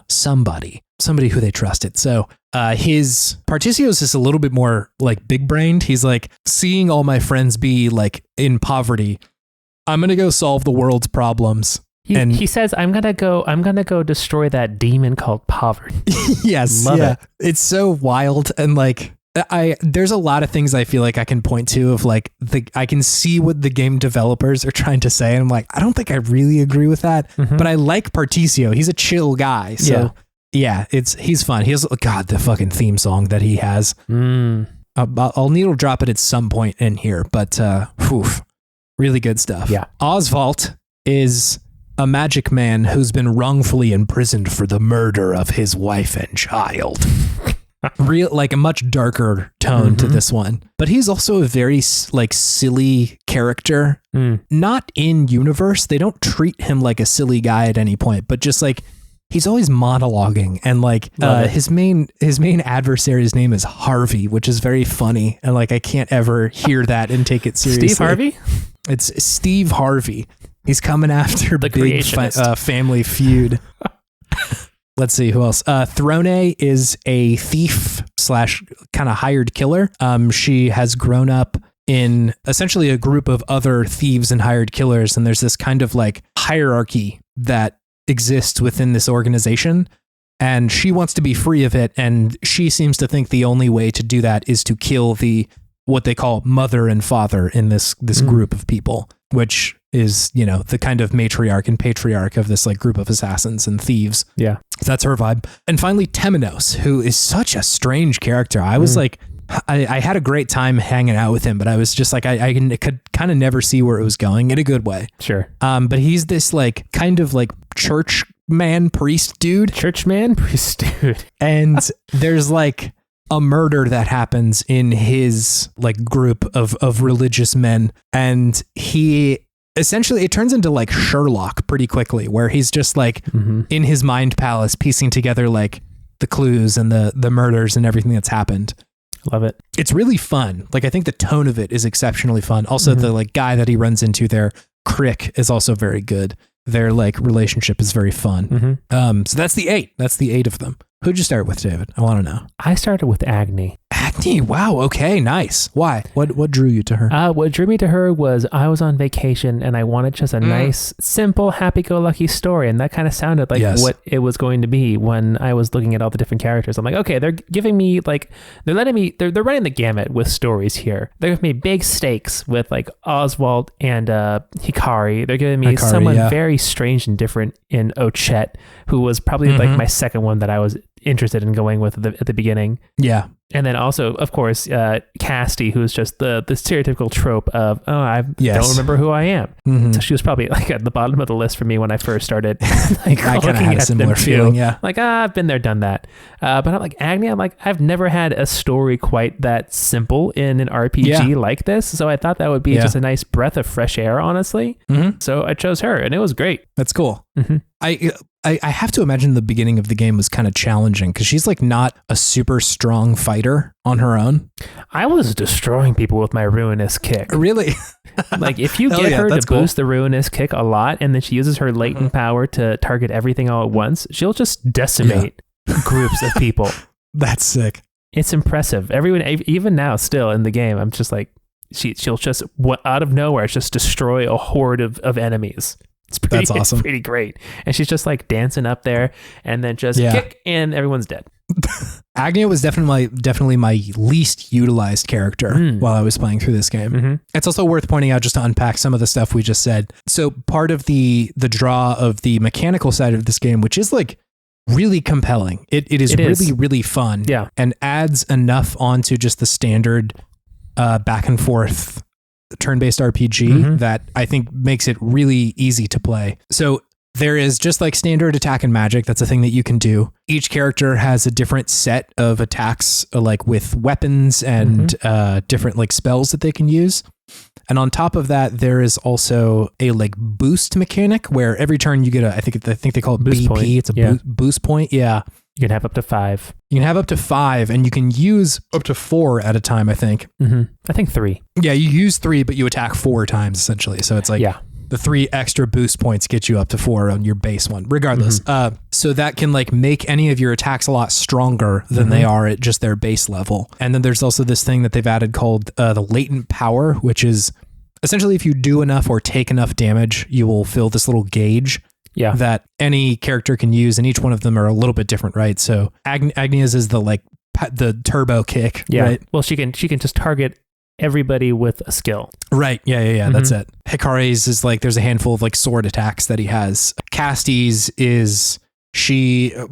somebody who they trusted. So his Particio is just a little bit more like big brained. He's like, seeing all my friends be like in poverty, I'm gonna go solve the world's problems. He says, I'm gonna go destroy that demon called poverty. Yes. Love it. It's so wild. And like there's a lot of things I feel like I can point to of like I can see what the game developers are trying to say. And I'm like, I don't think I really agree with that, but I like Particio. He's a chill guy. So yeah, he's fun. He has, God, the fucking theme song that he has. I'll needle drop it at some point in here, but really good stuff. Yeah. Oswald is a magic man who's been wrongfully imprisoned for the murder of his wife and child. Like a much darker tone to this one. But he's also a very like silly character. Not in universe. They don't treat him like a silly guy at any point, but just like he's always monologuing, and like his main adversary's name is Harvey, which is very funny, and like I can't ever hear that and take it seriously. Steve Harvey? It's Steve Harvey. He's coming after the big Family Feud. Let's see who else. Throne is a thief / kind of hired killer. She has grown up in essentially a group of other thieves and hired killers, and there's this kind of like hierarchy that exists within this organization, and she wants to be free of it, and she seems to think the only way to do that is to kill what they call mother and father in this group of people, which is, you know, the kind of matriarch and patriarch of this like group of assassins and thieves. Yeah. So that's her vibe. And finally, Temenos, who is such a strange character. I was like, I had a great time hanging out with him, but I was just like, I could kind of never see where it was going in a good way. Sure. But he's this like kind of like churchman priest dude. Churchman priest dude. And there's like a murder that happens in his like group of religious men. And he essentially, it turns into like Sherlock pretty quickly, where he's just like in his mind palace piecing together like the clues and the murders and everything that's happened. Love it. It's really fun. Like, I think the tone of it is exceptionally fun. Also, the like guy that he runs into there, Crick, is also very good. Their like relationship is very fun. So that's the 8. That's the 8 of them. Who'd you start with, David? I want to know. I started with Agni. Agni, wow, okay, nice. Why? What drew you to her? What drew me to her was I was on vacation and I wanted just a nice, simple, happy-go-lucky story, and that kind of sounded like what it was going to be when I was looking at all the different characters. I'm like, okay, they're giving me like they're running the gamut with stories here. They're giving me big stakes with like Oswald and Hikari. They're giving me someone very strange and different in Ochette, who was probably like my second one that I was interested in going with at the beginning. Yeah. And then also, of course, Casti, who's just the stereotypical trope of, I don't remember who I am. So she was probably like at the bottom of the list for me when I first started. Like, I kind of had a similar feeling, yeah. Like, I've been there, done that. But I'm like, Agni, I'm like, I've never had a story quite that simple in an RPG like this. So I thought that would be just a nice breath of fresh air, honestly. So I chose her, and it was great. That's cool. I have to imagine the beginning of the game was kind of challenging because she's like not a super strong fighter on her own. I was destroying people with my ruinous kick. Really? Like if you get her to boost the ruinous kick a lot, and then she uses her latent power to target everything all at once, she'll just decimate groups of people. That's sick. It's impressive. Everyone, even now, still in the game, I'm just like, she'll just out of nowhere just destroy a horde of enemies. That's awesome. It's pretty great. And she's just like dancing up there and then just kick and everyone's dead. Agni was definitely my least utilized character while I was playing through this game. It's also worth pointing out, just to unpack some of the stuff we just said. So part of the draw of the mechanical side of this game, which is like really compelling. It is really fun. Yeah. And adds enough onto just the standard back and forth turn-based RPG that I think makes it really easy to play. So there is just like standard attack and magic. That's a thing that you can do. Each character has a different set of attacks, like with weapons and different like spells that they can use. And on top of that, there is also a like boost mechanic where every turn you get I think they call it boost BP. Point. It's a boost point. Yeah. You can have up to 5. You can have up to 5, and you can use up to 4 at a time, I think. I think 3. Yeah, you use 3, but you attack 4 times, essentially. So it's like the 3 extra boost points get you up to 4 on your base one, regardless. So that can like make any of your attacks a lot stronger than they are at just their base level. And then there's also this thing that they've added called the latent power, which is essentially if you do enough or take enough damage, you will fill this little gauge that any character can use, and each one of them are a little bit different, right? So Agnia's is the like the turbo kick, right? Well, she can just target everybody with a skill. Right. Yeah. That's it. Hikari's is like there's a handful of like sword attacks that he has. Casti's is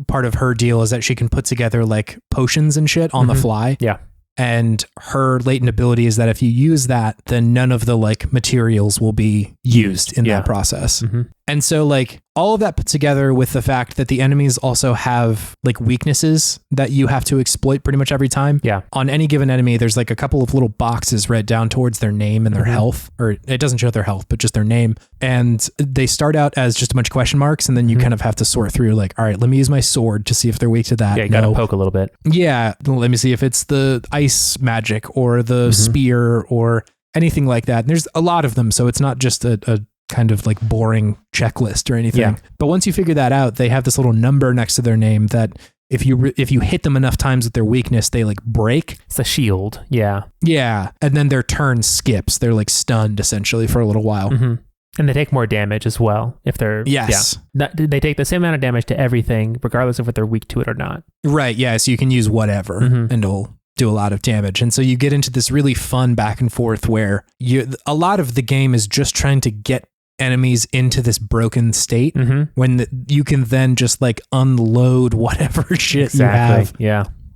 part of her deal is that she can put together like potions and shit on the fly. Yeah. And her latent ability is that if you use that, then none of the like materials will be used in that process. And so like all of that put together with the fact that the enemies also have like weaknesses that you have to exploit pretty much every time. Yeah. On any given enemy, there's like a couple of little boxes read down towards their name and their health, or it doesn't show their health, but just their name. And they start out as just a bunch of question marks. And then you kind of have to sort through like, all right, let me use my sword to see if they're weak to that. Yeah, you got to poke a little bit. Yeah. Let me see if it's the ice magic or the spear or anything like that. And there's a lot of them. So it's not just a kind of like boring checklist or anything. Yeah. But once you figure that out, they have this little number next to their name that if you hit them enough times with their weakness, they like break. It's a shield. Yeah. Yeah. And then their turn skips. They're like stunned essentially for a little while. And they take more damage as well if they're... Yes. Yeah. They take the same amount of damage to everything, regardless of if they're weak to it or not. Right. Yeah. So you can use whatever and it'll do a lot of damage. And so you get into this really fun back and forth where a lot of the game is just trying to get enemies into this broken state when you can then just like unload whatever shit you have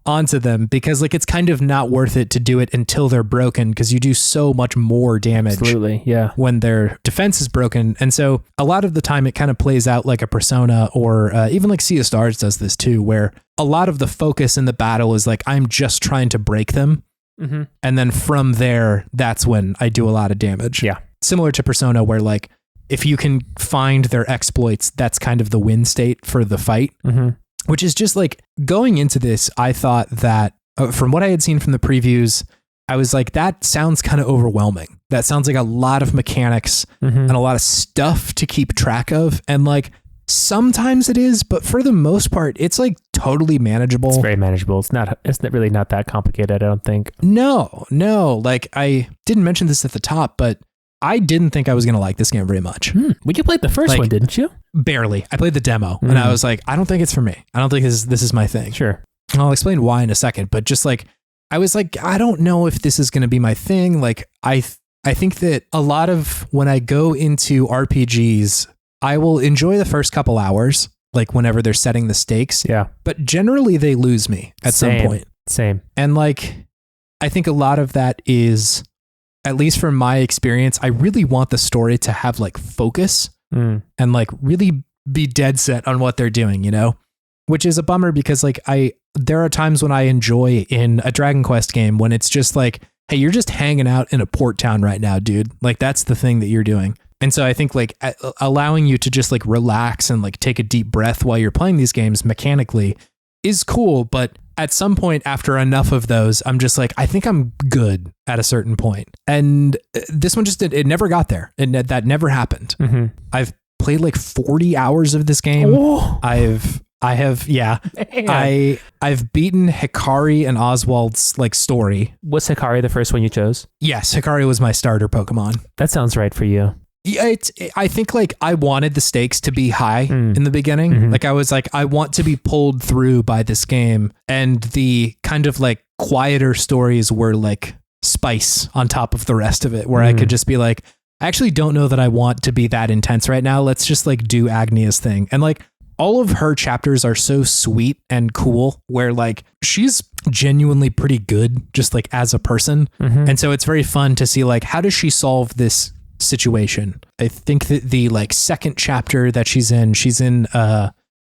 onto them, because like it's kind of not worth it to do it until they're broken, because you do so much more damage when their defense is broken. And so a lot of the time it kind of plays out like a Persona, or even like Sea of Stars does this too, where a lot of the focus in the battle is like I'm just trying to break them, and then from there that's when I do a lot of damage. Similar to Persona, where like if you can find their exploits, that's kind of the win state for the fight. Which is just like, going into this, I thought that from what I had seen from the previews, I was like, that sounds kind of overwhelming. That sounds like a lot of mechanics and a lot of stuff to keep track of. And like, sometimes it is, but for the most part, it's like totally manageable. It's very manageable. It's really not that complicated, I don't think. No. Like, I didn't mention this at the top, but I didn't think I was going to like this game very much. Well, you played the first one, didn't you? Barely. I played the demo and I was like, I don't think it's for me. I don't think this is my thing. Sure. And I'll explain why in a second, but just like, I was like, I don't know if this is going to be my thing. Like, I think that a lot of when I go into RPGs, I will enjoy the first couple hours, like whenever they're setting the stakes. Yeah. But generally they lose me at some point. Same. And like, I think a lot of that is, at least from my experience, I really want the story to have like focus and like really be dead set on what they're doing, you know, which is a bummer, because like there are times when I enjoy in a Dragon Quest game when it's just like, hey, you're just hanging out in a port town right now, dude. Like that's the thing that you're doing. And so I think like allowing you to just like relax and like take a deep breath while you're playing these games mechanically is cool. But at some point after enough of those, I'm just like, I think I'm good at a certain point. And this one just it never got there. And that never happened. I've played like 40 hours of this game. Oh. I've beaten Hikari and Oswald's like story. Was Hikari the first one you chose? Yes, Hikari was my starter Pokemon. That sounds right for you. Yeah, I think like I wanted the stakes to be high in the beginning. Like I was like, I want to be pulled through by this game, and the kind of like quieter stories were like spice on top of the rest of it, where I could just be like, I actually don't know that I want to be that intense right now. Let's just like do Agnia's thing. And like all of her chapters are so sweet and cool, where like she's genuinely pretty good just like as a person. And so it's very fun to see like, how does she solve this situation? I think that the like second chapter that she's in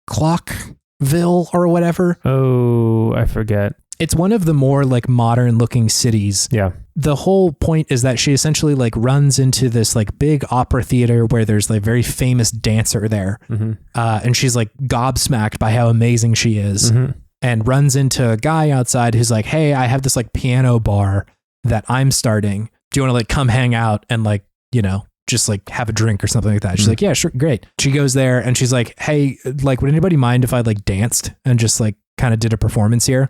Clockville or whatever. Oh, I forget. It's one of the more like modern looking cities. Yeah. The whole point is that she essentially like runs into this like big opera theater where there's like very famous dancer there. And she's like gobsmacked by how amazing she is, and runs into a guy outside who's like, hey, I have this like piano bar that I'm starting. Do you want to like come hang out and like, you know, just like have a drink or something like that? She's like, yeah, sure. Great. She goes there and she's like, hey, like, would anybody mind if I like danced and just like kind of did a performance here?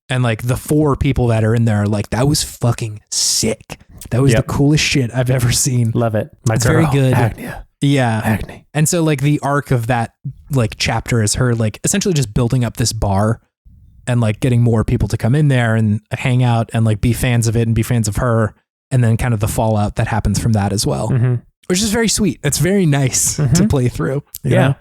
And like the 4 people that are in there are like, that was fucking sick. That was the coolest shit I've ever seen. Love it. It's very good. Agnia. Yeah. Agni. And so like the arc of that like chapter is her like essentially just building up this bar and like getting more people to come in there and hang out and like be fans of it and be fans of her. And then kind of the fallout that happens from that as well, which is very sweet. It's very nice to play through. You know?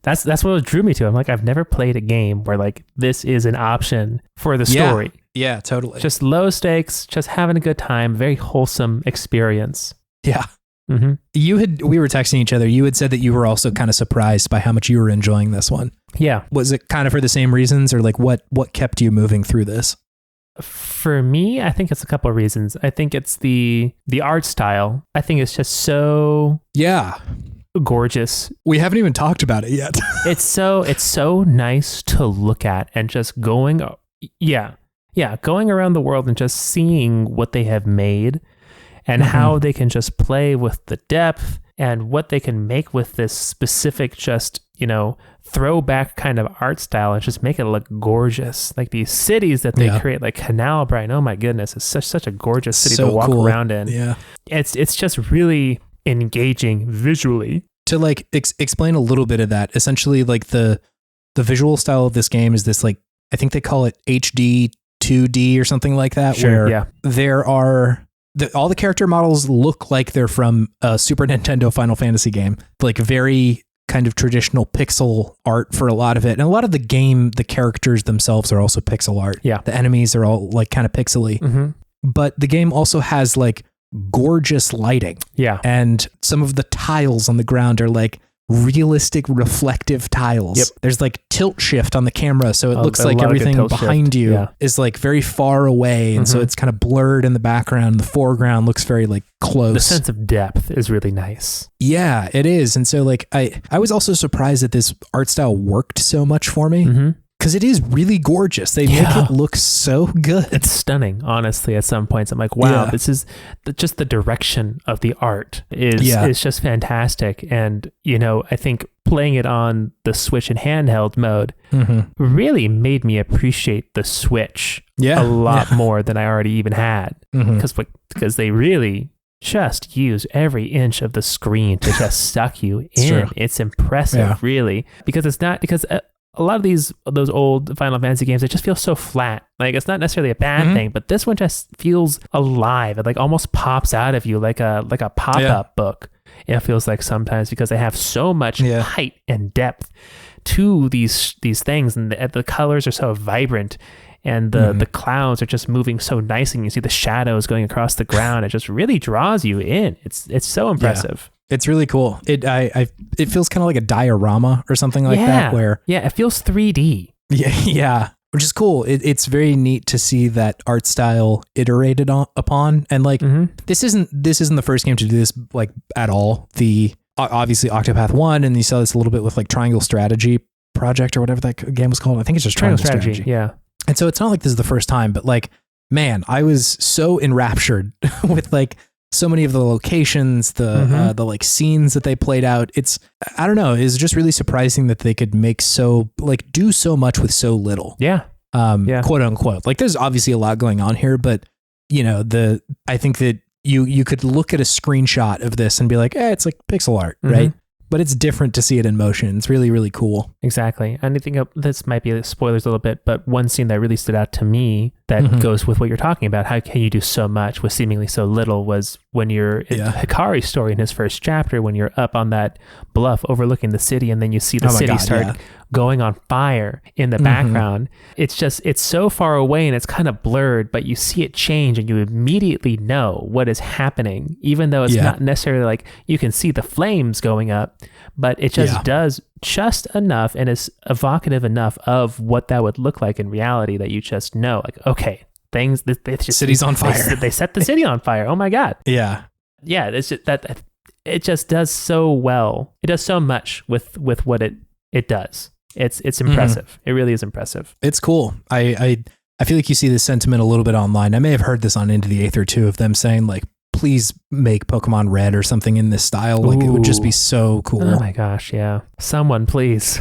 That's what drew me to it. I'm like, I've never played a game where like this is an option for the story. Yeah, totally. Just low stakes, just having a good time, very wholesome experience. Yeah. Mm-hmm. We were texting each other. You had said that you were also kind of surprised by how much you were enjoying this one. Yeah. Was it kind of for the same reasons, or like what kept you moving through this? For me, I think it's a couple of reasons. I think it's the art style. I think it's just so gorgeous. We haven't even talked about it yet. It's so nice to look at, and just going around the world and just seeing what they have made and how they can just play with the depth and what they can make with this specific just, throwback kind of art style and just make it look gorgeous. Like these cities that they create, like Canal Brine, oh my goodness, it's such a gorgeous city to walk around in. Yeah. It's just really engaging visually. To like explain a little bit of that, essentially like the visual style of this game is this, like, I think they call it HD 2D or something like that, where there are all the character models look like they're from a Super Nintendo Final Fantasy game, like very kind of traditional pixel art for a lot of it. And a lot of the characters themselves are also pixel art. Yeah. The enemies are all like kind of pixely. Mm-hmm. But the game also has like gorgeous lighting. Yeah. And some of the tiles on the ground are like realistic reflective tiles. Yep. There's like tilt shift on the camera, so it looks like everything behind you is like very far away, and so it's kind of blurred in the background. The foreground looks very like close. The sense of depth is really nice. Yeah, it is. And so like I was also surprised that this art style worked so much for me. Because it is really gorgeous. They make it look so good. It's stunning, honestly, at some points. I'm like, wow, this is just the direction of the art is just fantastic. And, I think playing it on the Switch in handheld mode really made me appreciate the Switch a lot more than I already even had. Because they really just use every inch of the screen to just suck you in. It's impressive, really. Because it's not... because a lot of those old Final Fantasy games, it just feels so flat. Like, it's not necessarily a bad thing, but this one just feels alive. It like almost pops out of you like a pop-up book. It feels like sometimes, because they have so much height and depth to these things, and the colors are so vibrant, and the clouds are just moving so nice, and you see the shadows going across the ground. It just really draws you in. It's so impressive. It's really cool. It feels kind of like a diorama or something like that, where it feels 3D. Yeah, which is cool. It's very neat to see that art style iterated upon, and like this isn't the first game to do this like at all. The obviously Octopath 1, and you saw this a little bit with like Triangle Strategy Project or whatever that game was called. I think it's just Triangle Strategy. Yeah, and so it's not like this is the first time, but like, man, I was so enraptured with like so many of the locations, the like scenes that they played out. I don't know, it's just really surprising that they could do so much with so little. Yeah. Quote unquote. Like, there's obviously a lot going on here, but I think that you could look at a screenshot of this and be like, it's like pixel art, right? But it's different to see it in motion. It's really, really cool. Exactly. And I think this might be spoilers a little bit, but one scene that really stood out to me that goes with what you're talking about, how can you do so much with seemingly so little, was when you're in Hikari's story in his first chapter, when you're up on that bluff overlooking the city, and then you see the city start going on fire in the background. It's so far away and it's kind of blurred, but you see it change and you immediately know what is happening, even though it's not necessarily like you can see the flames going up, but it just does just enough and is evocative enough of what that would look like in reality that you just know, like, okay, city's on fire. They set the city on fire. Oh my God. Yeah. It's just that it just does so well. It does so much with what it does. It's impressive. It really is impressive. It's cool. I feel like you see this sentiment a little bit online. I may have heard this on Into the Aether too, of them saying like, please make Pokemon Red or something in this style. Like, it would just be so cool. Oh my gosh, yeah. Someone please.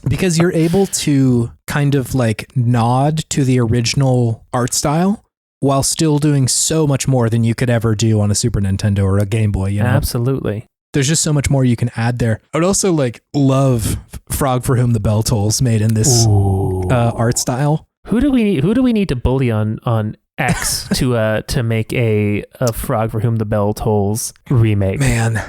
Because you're able to kind of like nod to the original art style while still doing so much more than you could ever do on a Super Nintendo or a Game Boy, Absolutely. There's just so much more you can add there. I would also like love Frog for Whom the Bell Tolls made in this art style. Who do we need to bully on X to make a Frog for Whom the Bell Tolls remake? Man,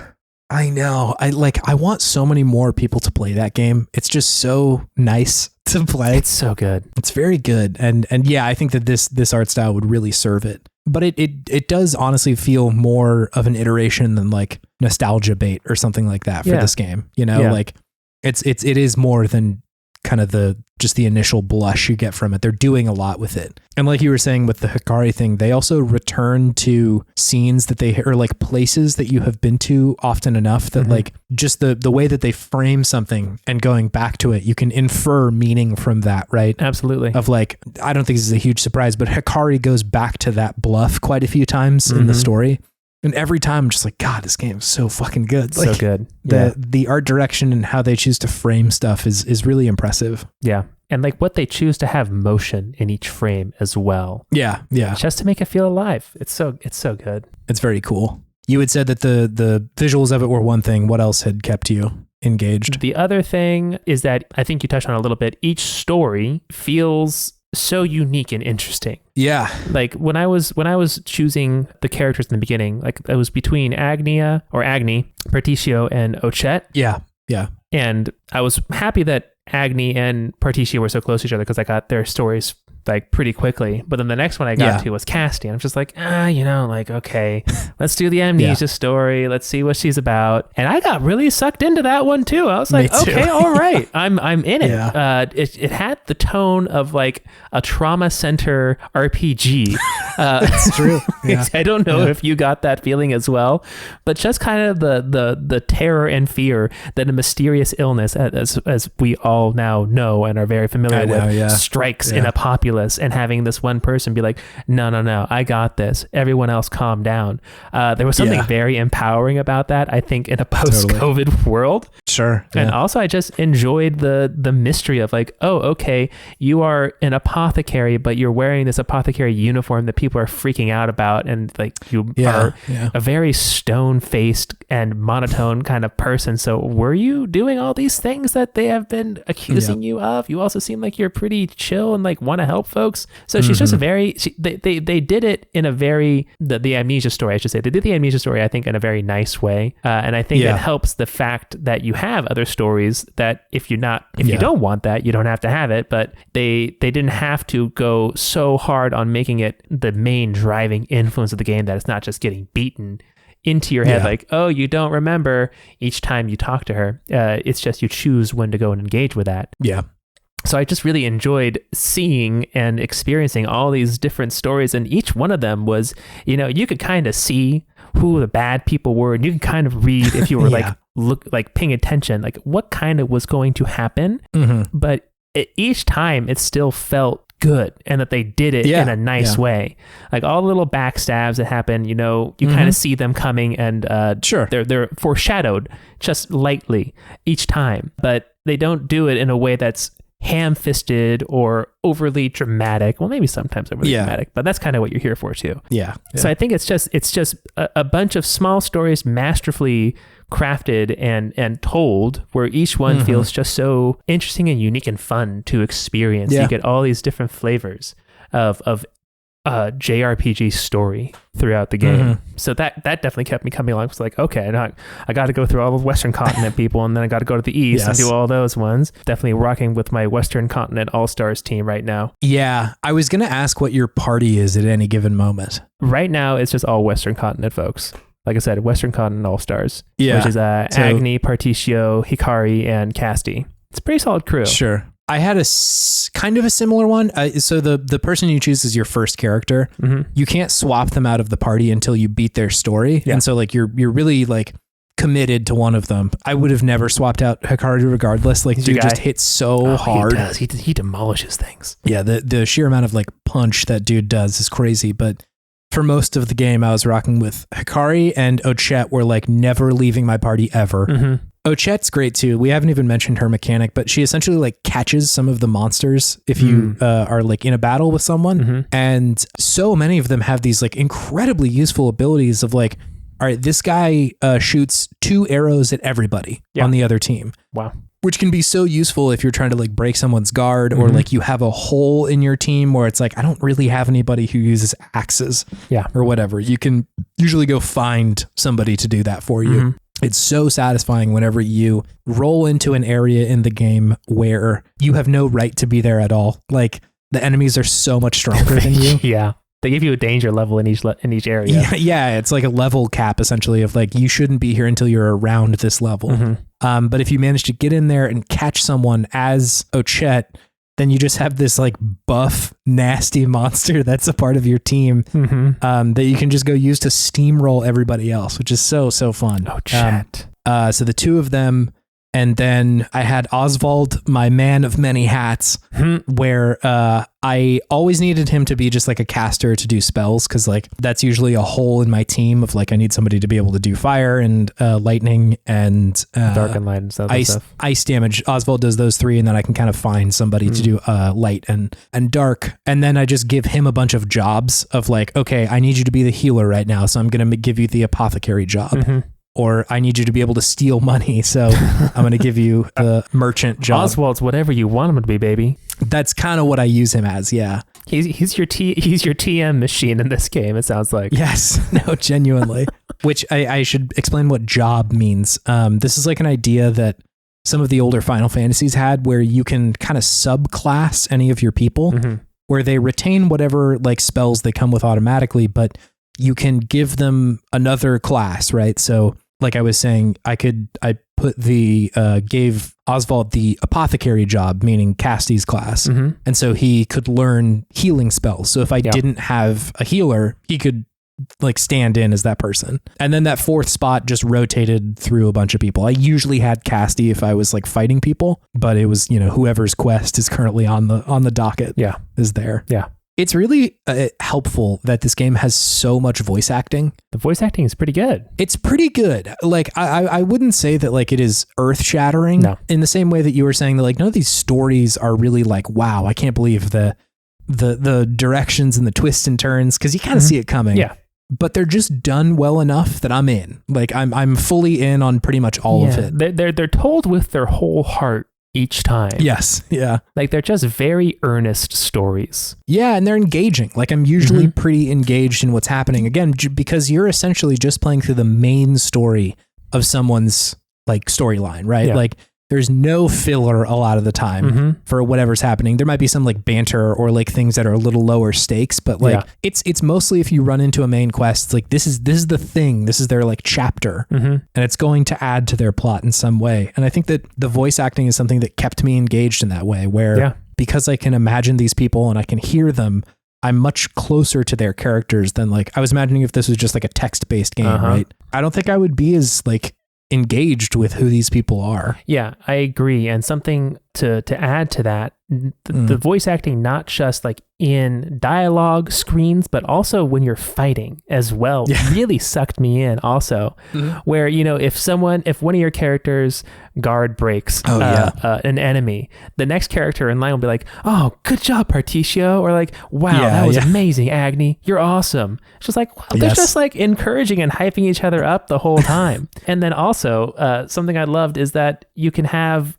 I know. I want so many more people to play that game. It's just so nice to play. It's so good. It's very good. And yeah, I think that this art style would really serve it. But it does honestly feel more of an iteration than like nostalgia bait or something like that for this game. You know, like it is more than kind of the initial blush you get from it. They're doing a lot with it. And like you were saying with the Hikari thing, they also return to scenes that or like places that you have been to often enough that like just the way that they frame something and going back to it, you can infer meaning from that, right? Absolutely. Of like, I don't think this is a huge surprise, but Hikari goes back to that bluff quite a few times in the story. And every time I'm just like, God, this game is so fucking good. Like, so good. The art direction and how they choose to frame stuff is really impressive. Yeah. And like what they choose to have motion in each frame as well. Yeah. Yeah. Just to make it feel alive. It's so good. It's very cool. You had said that the visuals of it were one thing. What else had kept you engaged? The other thing is that I think you touched on it a little bit. Each story feels so unique and interesting. Yeah. Like when I was choosing the characters in the beginning, like I was between Agni, Particio, and Ochette. Yeah. Yeah. And I was happy that Agni and Particio were so close to each other because I got their stories like pretty quickly. But then the next one I got to was Casti. And I'm just like, like, okay, let's do the amnesia story. Let's see what she's about. And I got really sucked into that one too. I was like, okay, all right. I'm in it. Yeah. It had the tone of like a trauma center RPG. That's true. Yeah. I don't know if you got that feeling as well, but just kind of the terror and fear that a mysterious illness, as we all now know and are very familiar with, strikes in a populace, and having this one person be like, no, I got this. Everyone else calm down. There was something very empowering about that, I think, in a post-COVID world. Sure. Yeah. And also I just enjoyed the mystery of like, oh, okay, you are an apothecary, but you're wearing this apothecary uniform that people are freaking out about, and like you are a very stone-faced and monotone kind of person. So were you doing all these things that they have been accusing you of? You also seem like you're pretty chill and like want to help folks. So she's just they did it in a very, the amnesia story, I should say. They did the amnesia story, I think, in a very nice way. And I think it helps the fact that you have other stories that if you don't want that, you don't have to have it, but they didn't have to go so hard on making it the main driving influence of the game that it's not just getting beaten into your head like, oh, you don't remember each time you talk to her. It's just you choose when to go and engage with that. Yeah. So I just really enjoyed seeing and experiencing all these different stories, and each one of them was, you could kind of see who the bad people were, and you can kind of read if you were like paying attention, like what kind of was going to happen. But each time it still felt good, and that they did it in a nice way. Like all the little backstabs that happen, you kind of see them coming, and they're foreshadowed just lightly each time, but they don't do it in a way that's ham-fisted or overly dramatic. Well, maybe sometimes overly dramatic, but that's kind of what you're here for too. Yeah. So I think it's just a bunch of small stories masterfully crafted and told, where each one feels just so interesting and unique and fun to experience. You get all these different flavors of JRPG story throughout the game. So that definitely kept me coming along. It was like, okay, I got to go through all the Western continent people, and then I got to go to the East and do all those ones. Definitely rocking with my Western continent All-Stars team right now. Yeah. I was going to ask what your party is at any given moment. Right now, it's just all Western continent folks. Like I said, Western continent All-Stars, which is Agni, Particio, Hikari, and Casti. It's a pretty solid crew. Sure. I had a kind of a similar one. So the person you choose is your first character. You can't swap them out of the party until you beat their story. And so like you're really like committed to one of them. I would have never swapped out Hikari regardless. Like dude just hits so hard. He does. He demolishes things. Yeah, the sheer amount of like punch that dude does is crazy. But for most of the game, I was rocking with Hikari, and Ochette were like never leaving my party ever. Ochette's great too. We haven't even mentioned her mechanic, but she essentially like catches some of the monsters if you are like in a battle with someone. And so many of them have these like incredibly useful abilities of like, all right, this guy shoots 2 arrows at everybody on the other team. Wow. Which can be so useful if you're trying to like break someone's guard, or like you have a hole in your team where it's like, I don't really have anybody who uses axes or whatever. You can usually go find somebody to do that for you. It's so satisfying whenever you roll into an area in the game where you have no right to be there at all. Like the enemies are so much stronger than you. Yeah. They give you a danger level in each area. Yeah, it's like a level cap essentially of like, you shouldn't be here until you're around this level. Mm-hmm. But if you manage to get in there and catch someone as Ochette, then you just have this like buff, nasty monster that's a part of your team that you can just go use to steamroll everybody else, which is so fun. Ochette. So the two of them, and then I had Oswald, my man of many hats, where I always needed him to be just like a caster to do spells, because like that's usually a hole in my team of like I need somebody to be able to do fire and lightning and dark and light and stuff. Ice damage. Oswald does those three, and then I can kind of find somebody to do light and dark, and then I just give him a bunch of jobs of like, okay, I need you to be the healer right now, so I'm gonna give you the apothecary job. Or I need you to be able to steal money, so I'm going to give you the merchant job. Oswald's whatever you want him to be, baby. That's kind of what I use him as, yeah. He's your TM machine in this game, it sounds like. Yes, no, genuinely. Which I should explain what job means. This is like an idea that some of the older Final Fantasies had, where you can kind of subclass any of your people, where they retain whatever like spells they come with automatically, but you can give them another class, right? So like I was saying, I gave Oswald the apothecary job, meaning Casty's class. And so he could learn healing spells. So if I didn't have a healer, he could like stand in as that person. And then that fourth spot just rotated through a bunch of people. I usually had Casty if I was like fighting people, but it was, whoever's quest is currently on the docket is there. Yeah. It's really helpful that this game has so much voice acting. The voice acting is pretty good. It's pretty good. Like, I wouldn't say that like it is earth shattering in the same way that you were saying that like none of these stories are really like, wow, I can't believe the directions and the twists and turns, because you kind of see it coming. Yeah. But they're just done well enough that I'm in. Like I'm fully in on pretty much all of it. They're told with their whole heart each time. Yes. Yeah. Like they're just very earnest stories. Yeah. And they're engaging. Like I'm usually pretty engaged in what's happening, again, because you're essentially just playing through the main story of someone's like storyline, right? Yeah. Like there's no filler a lot of the time for whatever's happening. There might be some like banter or like things that are a little lower stakes, but like it's mostly if you run into a main quest, it's like this is the thing. This is their like chapter, and it's going to add to their plot in some way. And I think that the voice acting is something that kept me engaged in that way, where because I can imagine these people and I can hear them, I'm much closer to their characters than like I was imagining if this was just like a text-based game, right? I don't think I would be as like engaged with who these people are. Yeah, I agree. And something to add to that, the voice acting, not just like in dialogue screens, but also when you're fighting as well, really sucked me in also, where, if one of your characters guard breaks an enemy, the next character in line will be like, oh, good job, Particio, or like, wow, that was amazing, Agni, you're awesome. It's just like, wow, they're just like encouraging and hyping each other up the whole time. And then also something I loved is that you can have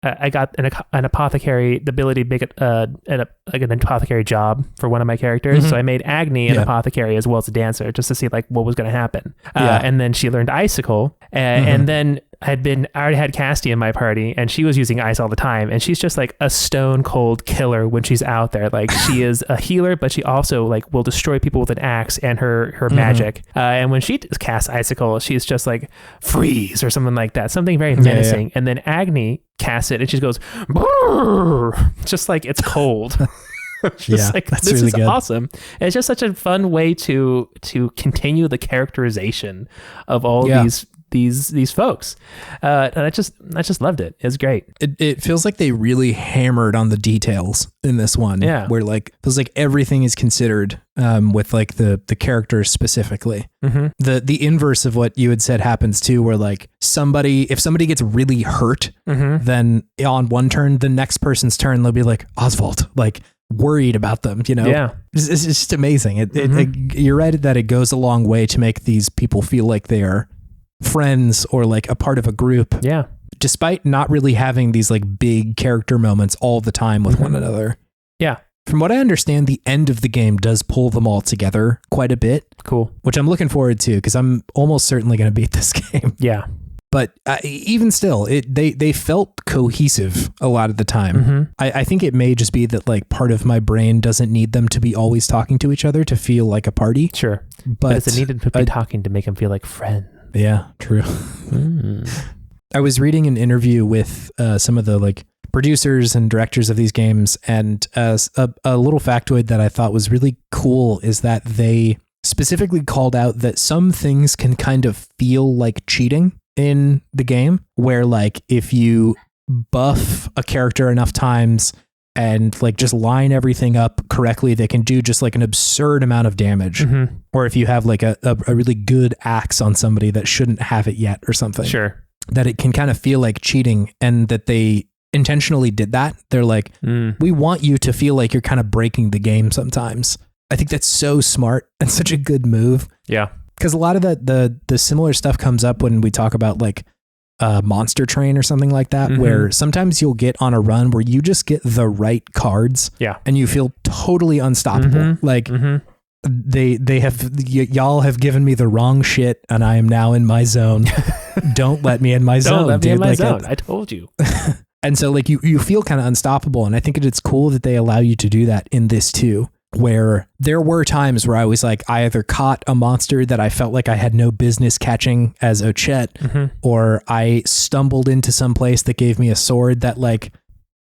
I got an apothecary, the ability to make it an apothecary job for one of my characters. So I made Agni an apothecary as well as a dancer, just to see like what was going to happen. And then she learned Icicle, and then I already had Casty in my party, and she was using ice all the time, and she's just like a stone cold killer when she's out there. Like she is a healer, but she also like will destroy people with an axe and her magic. And when she casts Icicle, she's just like freeze or something like that, something very menacing. And then Agni casts it, and she goes, brrr, just like it's cold. Just like, that's this really is good. awesome. And it's just such a fun way to continue the characterization of all these folks, and I just loved it. It's great. It feels like they really hammered on the details in this one. Yeah, where like feels like everything is considered with like the characters specifically. The inverse of what you had said happens too, where like if somebody gets really hurt, then on one turn, the next person's turn they'll be like Oswald, like worried about them. It's just amazing. You're right that it goes a long way to make these people feel like they are friends or like a part of a group, despite not really having these like big character moments all the time with one another. From what I understand, the end of the game does pull them all together quite a bit. Cool. Which I'm looking forward to because I'm almost certainly going to beat this game. Yeah. But even still, they felt cohesive a lot of the time. Mm-hmm. I think it may just be that like part of my brain doesn't need them to be always talking to each other to feel like a party. Sure. But it's needed to be talking to make them feel like friends. Yeah, true. I was reading an interview with some of the like producers and directors of these games, and a little factoid that I thought was really cool is that they specifically called out that some things can kind of feel like cheating in the game, where like if you buff a character enough times and like just line everything up correctly, they can do just like an absurd amount of damage. Mm-hmm. Or if you have like a really good axe on somebody that shouldn't have it yet or something. Sure. That it can kind of feel like cheating, and that they intentionally did that. They're like, we want you to feel like you're kind of breaking the game sometimes. I think that's so smart and such a good move. Yeah. Because a lot of the similar stuff comes up when we talk about like Monster Train or something like that, where sometimes you'll get on a run where you just get the right cards, and you feel totally unstoppable. Like they have y'all have given me the wrong shit, and I am now in my zone. Don't let me in my zone. Don't let me in my like zone. I told you. And so like you feel kind of unstoppable, and I think it's cool that they allow you to do that in this too. Where there were times where I was like, I either caught a monster that I felt like I had no business catching as Ochette, or I stumbled into some place that gave me a sword that like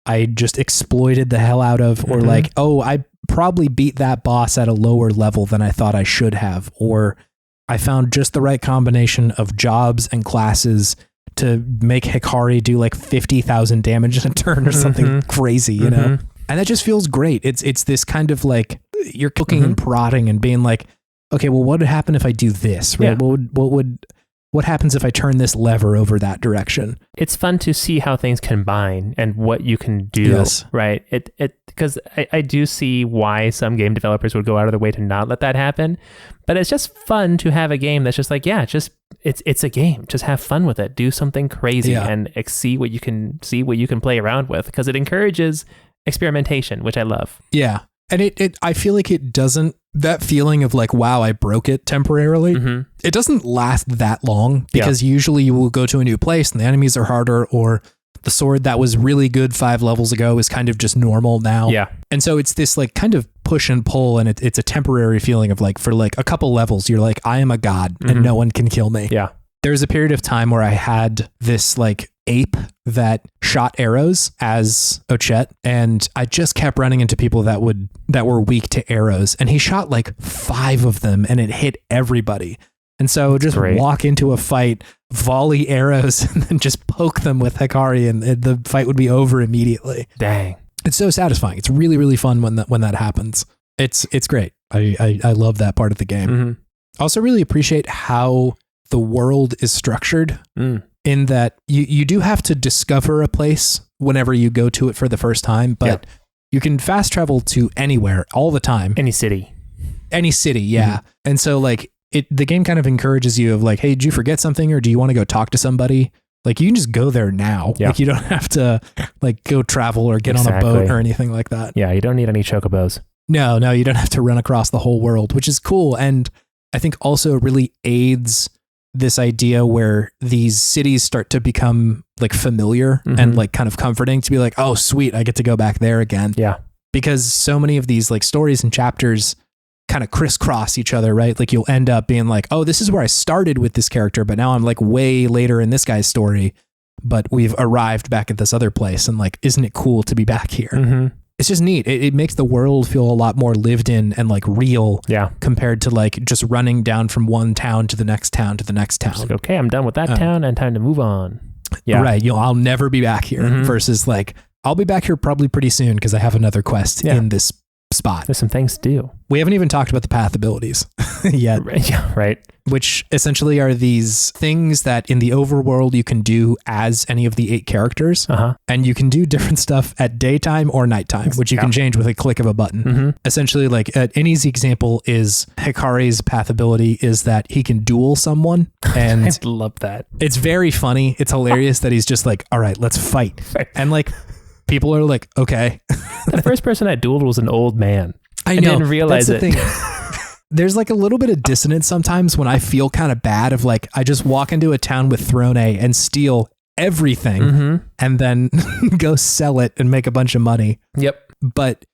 I just exploited the hell out of, or like, oh, I probably beat that boss at a lower level than I thought I should have, or I found just the right combination of jobs and classes to make Hikari do like 50,000 damage in a turn or something crazy, you know? And that just feels great. It's this kind of like you're cooking and prodding and being like, okay, well, what would happen if I do this? Right? Yeah. What happens if I turn this lever over that direction? It's fun to see how things combine and what you can do. Right? Because I do see why some game developers would go out of their way to not let that happen. But it's just fun to have a game that's just like, it's a game. Just have fun with it. Do something crazy and see what you can play around with, because it encourages experimentation, which I love. Yeah. And I feel like it doesn't, that feeling of like, wow, I broke it temporarily. It doesn't last that long, because usually you will go to a new place and the enemies are harder, or the sword that was really good 5 levels ago is kind of just normal now. Yeah. And so it's this like kind of push and pull, and it's a temporary feeling of like, for like a couple levels, you're like, I am a god and no one can kill me. Yeah. There's a period of time where I had this like ape that shot arrows as Ochette, and I just kept running into people that were weak to arrows, and he shot like 5 of them and it hit everybody. And so just walk into a fight, volley arrows, and then just poke them with Hikari, and the fight would be over immediately. Dang. It's so satisfying. It's really, really fun when that happens. It's great. I love that part of the game. I also really appreciate how the world is structured, in that you do have to discover a place whenever you go to it for the first time, but you can fast travel to anywhere all the time. Any city. Yeah. And so like the game kind of encourages you of like, hey, did you forget something, or do you want to go talk to somebody? Like you can just go there now. Like you don't have to like go travel or get on a boat or anything like that. Yeah. You don't need any chocobos. No, you don't have to run across the whole world, which is cool. And I think also really aids this idea where these cities start to become like familiar and like kind of comforting, to be like, oh, sweet, I get to go back there again. Yeah. Because so many of these like stories and chapters kind of crisscross each other, right? Like you'll end up being like, oh, this is where I started with this character, but now I'm like way later in this guy's story, but we've arrived back at this other place, and like, isn't it cool to be back here? It's just neat. It makes the world feel a lot more lived in and like real, compared to like just running down from one town to the next town to the next town. Like, okay, I'm done with that town and time to move on. Yeah. Right. I'll never be back here, versus like, I'll be back here probably pretty soon because I have another quest in this spot. There's some things to do. We haven't even talked about the path abilities yet. Yeah, right. Which essentially are these things that in the overworld you can do as any of the 8 characters. And you can do different stuff at daytime or nighttime, which you can change with a click of a button. Essentially, like an easy example is Hikari's path ability is that he can duel someone. And I love that. It's very funny. It's hilarious that he's just like, all right, let's fight. And like, people are like, okay. the first person I dueled was an old man. I know. Didn't realize That's the thing. There's like a little bit of dissonance sometimes when I feel kind of bad of like, I just walk into a town with Throne A and steal everything and then go sell it and make a bunch of money. Yep. But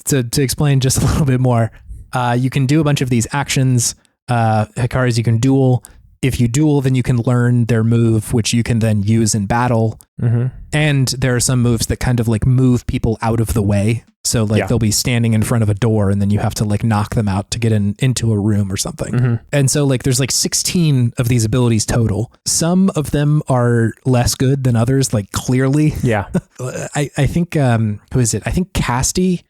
to explain just a little bit more, you can do a bunch of these actions. Hikaris, you can duel. If you duel, then you can learn their move, which you can then use in battle. And there are some moves that kind of like move people out of the way. So like they'll be standing in front of a door and then you have to like knock them out to get into a room or something. And so like there's like 16 of these abilities total. Some of them are less good than others, like clearly. Yeah. I think, who is it? I think Casti,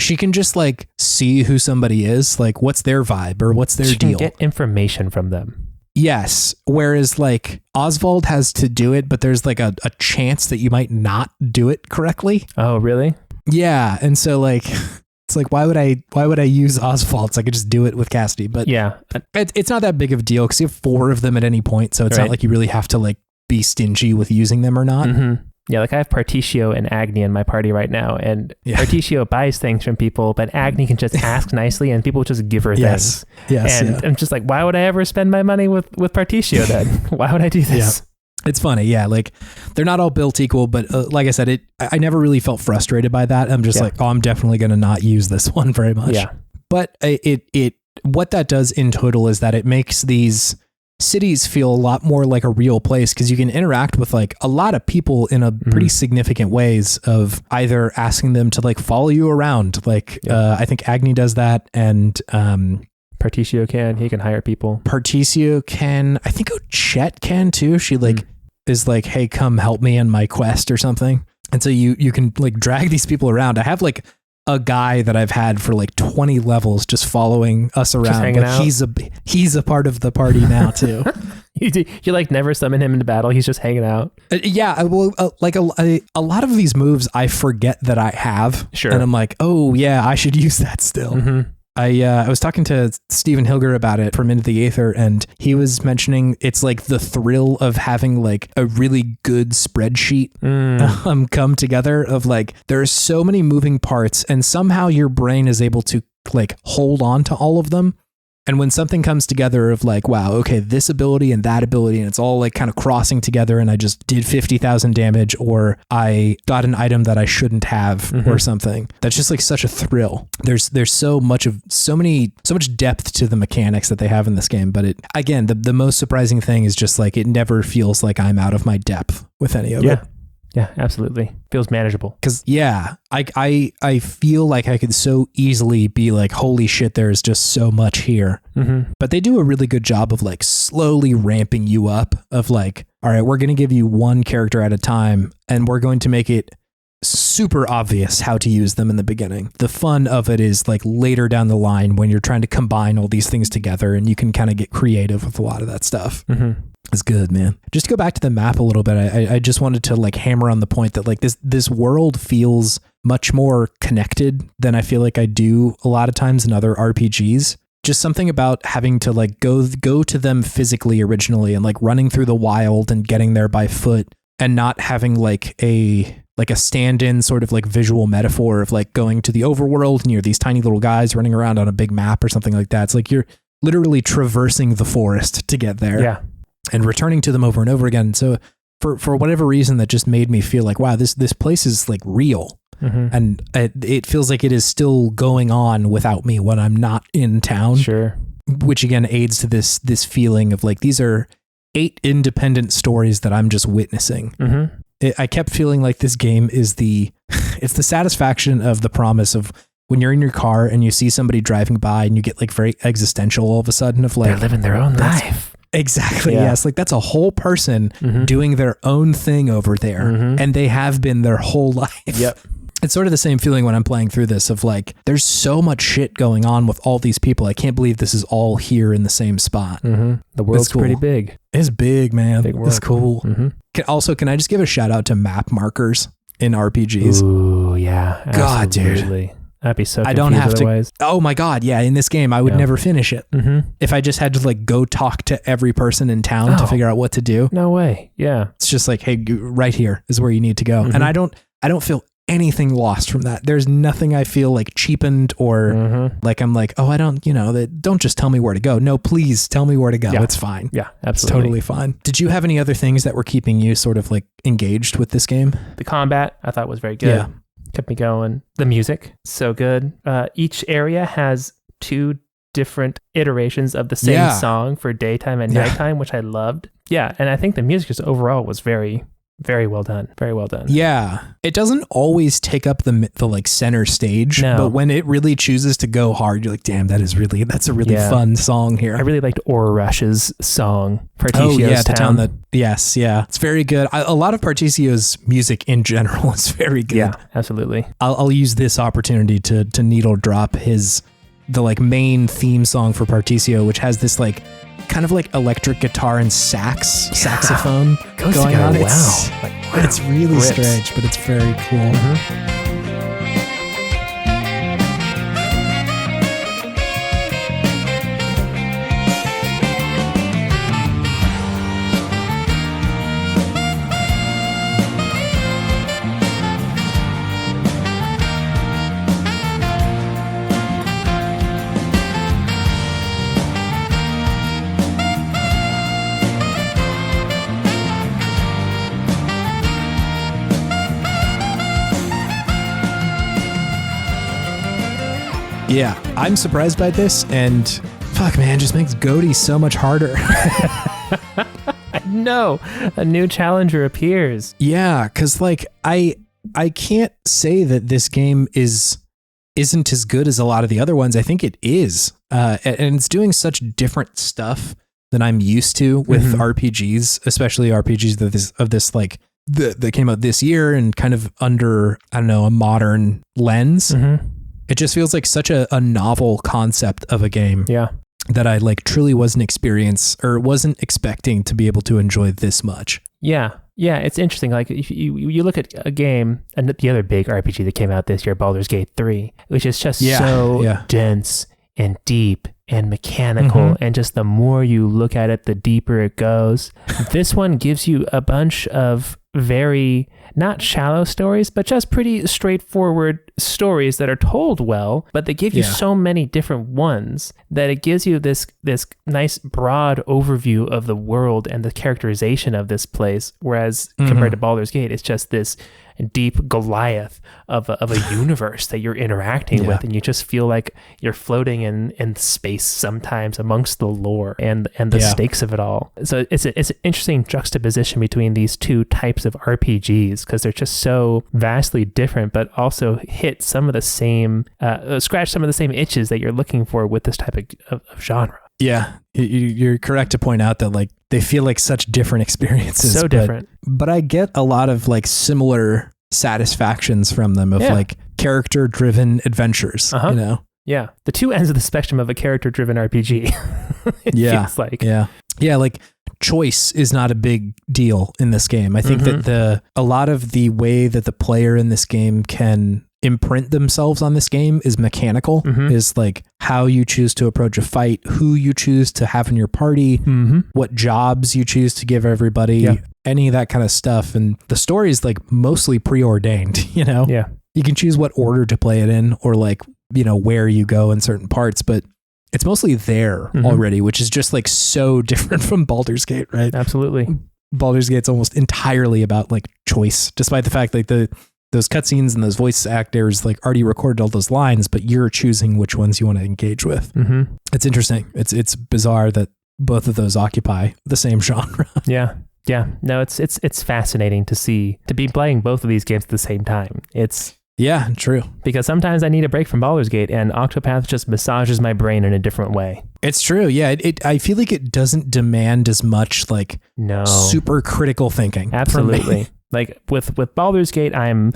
she can just like see who somebody is, like what's their vibe or what's their deal. Get information from them. Yes. Whereas like Oswald has to do it, but there's like a chance that you might not do it correctly. Oh, really? Yeah. And so like, it's like, why would I use Oswald's? I could just do it with Casti, but yeah, it's not that big of a deal because you have 4 of them at any point. So it's not like you really have to like be stingy with using them or not. Yeah, like I have Particio and Agni in my party right now, and Particio buys things from people, but Agni can just ask nicely, and people just give her things. And I'm just like, why would I ever spend my money with Particio then? Why would I do this? Yeah. It's funny, yeah. Like they're not all built equal, but like I said, I never really felt frustrated by that. I'm just like, oh, I'm definitely going to not use this one very much. Yeah. But what that does in total is that it makes these cities feel a lot more like a real place because you can interact with like a lot of people in a pretty significant ways of either asking them to like follow you around. Like I think Agni does that, and Particio he can hire people. Particio can, I think Chet can too. She like is like, hey, come help me in my quest or something. And so you can like drag these people around. I have like a guy that I've had for like 20 levels just following us around. But he's a part of the party now too. You like never summon him into battle. He's just hanging out. Like a lot of these moves I forget that I have. Sure. And I'm like, oh yeah, I should use that still. I was talking to Stephen Hilger about it from Into the Aether, and he was mentioning it's like the thrill of having like a really good spreadsheet come together of like, there are so many moving parts and somehow your brain is able to like hold on to all of them. And when something comes together of like, wow, okay, this ability and that ability, and it's all like kind of crossing together, and I just did 50,000 damage, or I got an item that I shouldn't have or something. That's just like such a thrill. There's so much depth to the mechanics that they have in this game. But again, the most surprising thing is just like, it never feels like I'm out of my depth with any of it. Yeah, absolutely. Feels manageable. Because I feel like I could so easily be like, holy shit, there's just so much here. But they do a really good job of like slowly ramping you up of like, all right, we're going to give you one character at a time and we're going to make it super obvious how to use them in the beginning. The fun of it is like later down the line when you're trying to combine all these things together and you can kind of get creative with a lot of that stuff. It's good, man. Just to go back to the map a little bit, I just wanted to like hammer on the point that like this world feels much more connected than I feel like I do a lot of times in other RPGs. Just something about having to like go to them physically originally and like running through the wild and getting there by foot and not having like a stand-in sort of like visual metaphor of like going to the overworld and you're these tiny little guys running around on a big map or something like that. It's like you're literally traversing the forest to get there. Yeah. And returning to them over and over again. So for whatever reason, that just made me feel like, wow, this place is like real. And it feels like it is still going on without me when I'm not in town. Sure. Which again aids to this feeling of like, these are 8 independent stories that I'm just witnessing. I kept feeling like this game is it's the satisfaction of the promise of when you're in your car and you see somebody driving by and you get like very existential all of a sudden of like, they're living their own life. Exactly. Yeah. Yes. Like that's a whole person doing their own thing over there. And they have been their whole life. Yep. It's sort of the same feeling when I'm playing through this of like, there's so much shit going on with all these people. I can't believe this is all here in the same spot. The world's pretty big. It's big, man. Big world. It's cool. Can I just give a shout out to map markers in RPGs? Ooh, yeah. God, absolutely. Dude. I'd be so confused I don't have otherwise. to. Oh my God. Yeah. In this game, I would never finish it. If I just had to like go talk to every person in town to figure out what to do. No way. Yeah. It's just like, hey, right here is where you need to go. And I don't feel anything lost from that. There's nothing I feel like cheapened or like I'm like, oh, I don't, don't just tell me where to go. No, please tell me where to go. Yeah. It's fine. Yeah, absolutely. It's totally fine. Did you have any other things that were keeping you sort of like engaged with this game? The combat I thought was very good. Yeah. Kept me going. The music, so good. Each area has 2 different iterations of the same song for daytime and nighttime, which I loved. Yeah, and I think the music just overall was very, very well done. Very well done. Yeah. It doesn't always take up the like center stage, but when it really chooses to go hard, you're like, damn, that's a really fun song here. I really liked Aura Rush's song, Partisio's Town. Yes. It's very good. A lot of Partisio's music in general is very good. Yeah, absolutely. I'll use this opportunity to needle drop the like main theme song for Particio, which has this like kind of like electric guitar and saxophone going on. It's really strange, but it's very cool. Yeah, I'm surprised by this, and fuck, man, just makes Goaty so much harder. I know, a new challenger appears. Yeah, because like I can't say that this game isn't as good as a lot of the other ones. I think it is, and it's doing such different stuff than I'm used to with RPGs, especially RPGs of this like that came out this year and kind of under, I don't know, a modern lens. It just feels like such a novel concept of a game. Yeah. That I like truly wasn't expecting to be able to enjoy this much. Yeah. Yeah. It's interesting. Like if you look at a game, and the other big RPG that came out this year, Baldur's Gate 3, which is just so dense and deep and mechanical. And just the more you look at it, the deeper it goes. This one gives you a bunch of very not shallow stories, but just pretty straightforward stories that are told well, but they give you so many different ones that it gives you this nice broad overview of the world and the characterization of this place. Whereas compared to Baldur's Gate, it's just this deep Goliath of a universe that you're interacting with, and you just feel like you're floating in space sometimes amongst the lore and the stakes of it all. So it's an interesting juxtaposition between these 2 types of RPGs, because they're just so vastly different, but also hit some of the same, scratch some of the same itches that you're looking for with this type of genre. Yeah, you're correct to point out that like they feel like such different experiences. So different. But I get a lot of like similar satisfactions from them of like character-driven adventures, you know? Yeah, the 2 ends of the spectrum of a character-driven RPG. Feels like. Yeah, like choice is not a big deal in this game. I think that a lot of the way that the player in this game can imprint themselves on this game is mechanical, is like how you choose to approach a fight, who you choose to have in your party, what jobs you choose to give everybody, any of that kind of stuff. And the story is like mostly preordained, you know? Yeah. You can choose what order to play it in or like, you know, where you go in certain parts, but it's mostly there already, which is just like so different from Baldur's Gate, right? Absolutely. Baldur's Gate's almost entirely about like choice, despite the fact like those cutscenes and those voice actors like already recorded all those lines, but you're choosing which ones you want to engage with. It's interesting. It's bizarre that both of those occupy the same genre. Yeah. No, it's fascinating to be playing both of these games at the same time. Yeah, true. Because sometimes I need a break from Baldur's Gate, and Octopath just massages my brain in a different way. It's true. Yeah, I feel like it doesn't demand as much like super critical thinking. Absolutely. Like with Baldur's Gate, I'm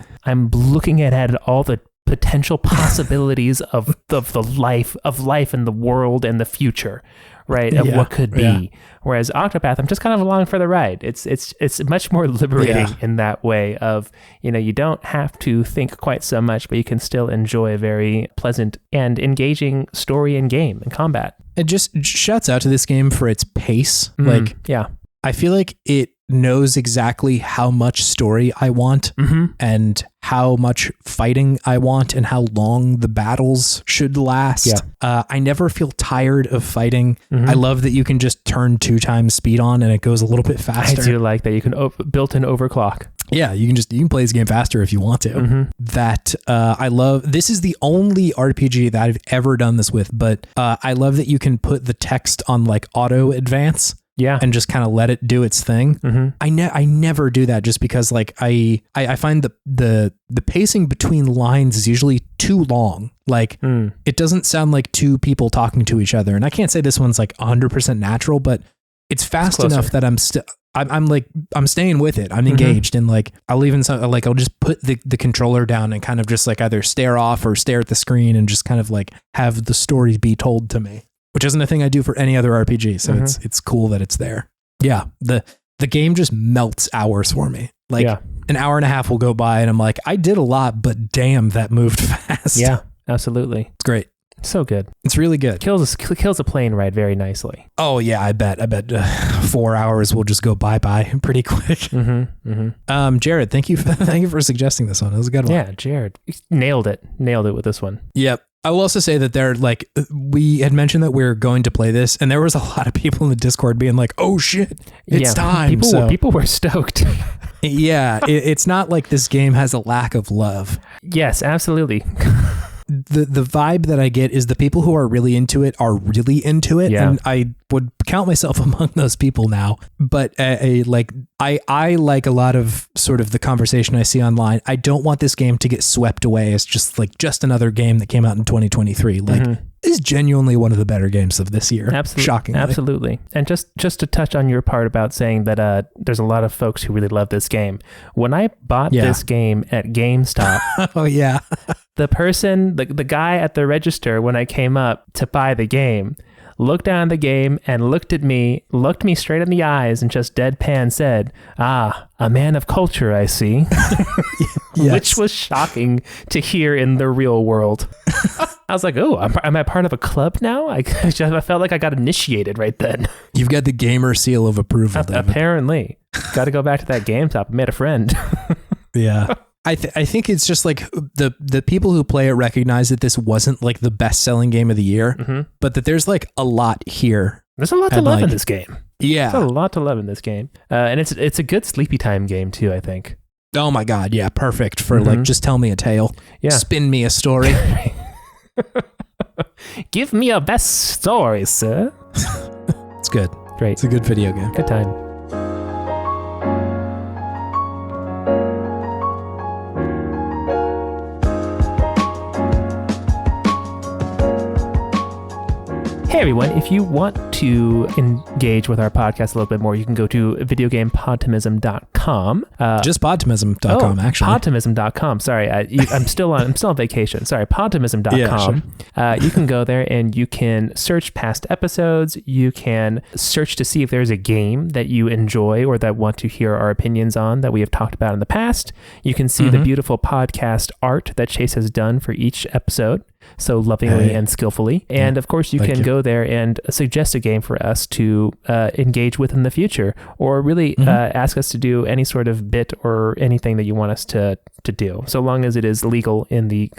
looking at all the potential possibilities of the life and the world and the future, right? Of what could be. Yeah. Whereas Octopath, I'm just kind of along for the ride. It's much more liberating in that way of, you know, you don't have to think quite so much, but you can still enjoy a very pleasant and engaging story and game and combat. It just shouts out to this game for its pace. I feel like knows exactly how much story I want and how much fighting I want and how long the battles should last. Yeah. I never feel tired of fighting. I love that you can just turn 2 times speed on and it goes a little bit faster. I do like that. You can built-in overclock. Yeah, you can play this game faster if you want to. That I love. This is the only RPG that I've ever done this with, but I love that you can put the text on like auto advance. Yeah. And just kind of let it do its thing. I never do that just because like I find the pacing between lines is usually too long. Like it doesn't sound like 2 people talking to each other. And I can't say this one's like 100% natural, but it's fast enough that I'm staying with it. I'm engaged, and like I'll just put the controller down and kind of just like either stare off or stare at the screen and just kind of like have the story be told to me. Which isn't a thing I do for any other RPG, so it's cool that it's there. Yeah, the game just melts hours for me. Like an hour and a half will go by, and I'm like, I did a lot, but damn, that moved fast. Yeah, absolutely. It's great. So good. It's really good. Kills a plane ride very nicely. Oh yeah, I bet 4 hours will just go by pretty quick. Jared, thank you for suggesting this one. It was a good one. Yeah, Jared nailed it with this one. Yep. I will also say that we had mentioned that we're going to play this, and there was a lot of people in the Discord being like, "Oh shit, it's time!" People were stoked. Yeah, it's not like this game has a lack of love. Yes, absolutely. The vibe that I get is the people who are really into it are really into it, and I would count myself among those people now. But I like a lot of sort of the conversation I see online. I don't want this game to get swept away as just another game that came out in 2023. Like this is genuinely one of the better games of this year. Absolutely, shockingly. Absolutely. And just to touch on your part about saying that there's a lot of folks who really love this game. When I bought this game at GameStop, oh yeah, the person, the guy at the register when I came up to buy the game, looked down the game and looked me straight in the eyes and just deadpan said, "Ah, a man of culture, I see." Yes. Which was shocking to hear in the real world. I was like, "Oh, am I part of a club now?" I felt like I got initiated right then. You've got the gamer seal of approval, David. Apparently. Got to go back to that GameStop. I made a friend. Yeah. I think it's just like the people who play it recognize that this wasn't like the best selling game of the year, but that there's like a lot here. There's a lot to love in this game. Yeah. There's a lot to love in this game. And it's a good sleepy time game too, I think. Oh my God. Yeah. Perfect for like, just tell me a tale. Yeah. Spin me a story. Give me a best story, sir. It's good. Great. It's a good video game. Good time. Hey everyone, if you want to engage with our podcast a little bit more, you can go to videogamepodtimism.com. Just podtimism.com, actually. Podtimism.com. Sorry, I'm still on vacation. Sorry, podtimism.com. Yeah, sure. You can go there and you can search past episodes. You can search to see if there's a game that you enjoy or that want to hear our opinions on that we have talked about in the past. You can see the beautiful podcast art that Chase has done for each episode, so lovingly and skillfully. And of course, you can go there and suggest a game for us to engage with in the future, or really ask us to do any sort of bit or anything that you want us to do, so long as it is legal in the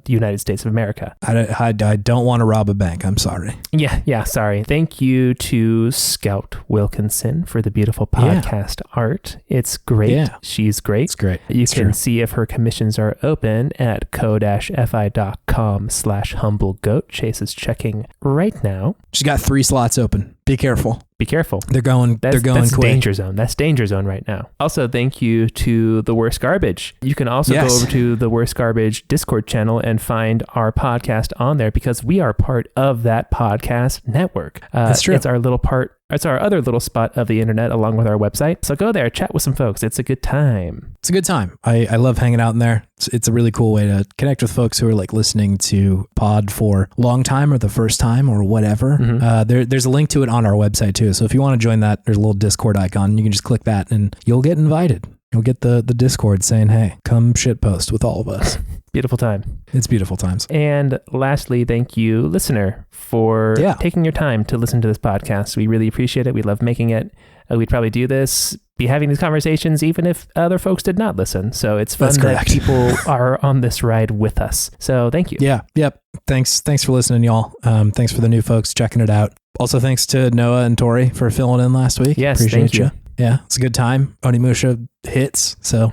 United States of America. I don't want to rob a bank. I'm sorry. Yeah, sorry. Thank you to Scout Wilkinson for the beautiful podcast art. It's great. Yeah. She's great. It's great. You can see if her commissions are open at co-fi.com/humblegoat. Chase is checking right now. She's got 3 slots open. Be careful. Be careful. They're going that's quick. Danger zone. That's danger zone right now. Also, thank you to The Worst Garbage. You can also go over to The Worst Garbage Discord channel and find our podcast on there, because we are part of that podcast network. That's true. It's our little part. It's our other little spot of the internet along with our website. So go there, chat with some folks. It's a good time. It's a good time. I love hanging out in there. It's a really cool way to connect with folks who are like listening to pod for a long time or the first time or whatever. There's a link to it on our website too. So if you want to join that, there's a little Discord icon. You can just click that and you'll get invited. You'll get the Discord saying, "Hey, come shitpost with all of us." Beautiful time. It's beautiful times. And lastly, thank you, listener, for taking your time to listen to this podcast. We really appreciate it. We love making it. we'd probably do this, be having these conversations, even if other folks did not listen. So it's fun that people are on this ride with us. So thank you. Yeah. Yep. Thanks for listening, y'all. Thanks for the new folks checking it out. Also, thanks to Noah and Tori for filling in last week. Yes, appreciate thank you. Yeah, it's a good time. Onimusha hits. So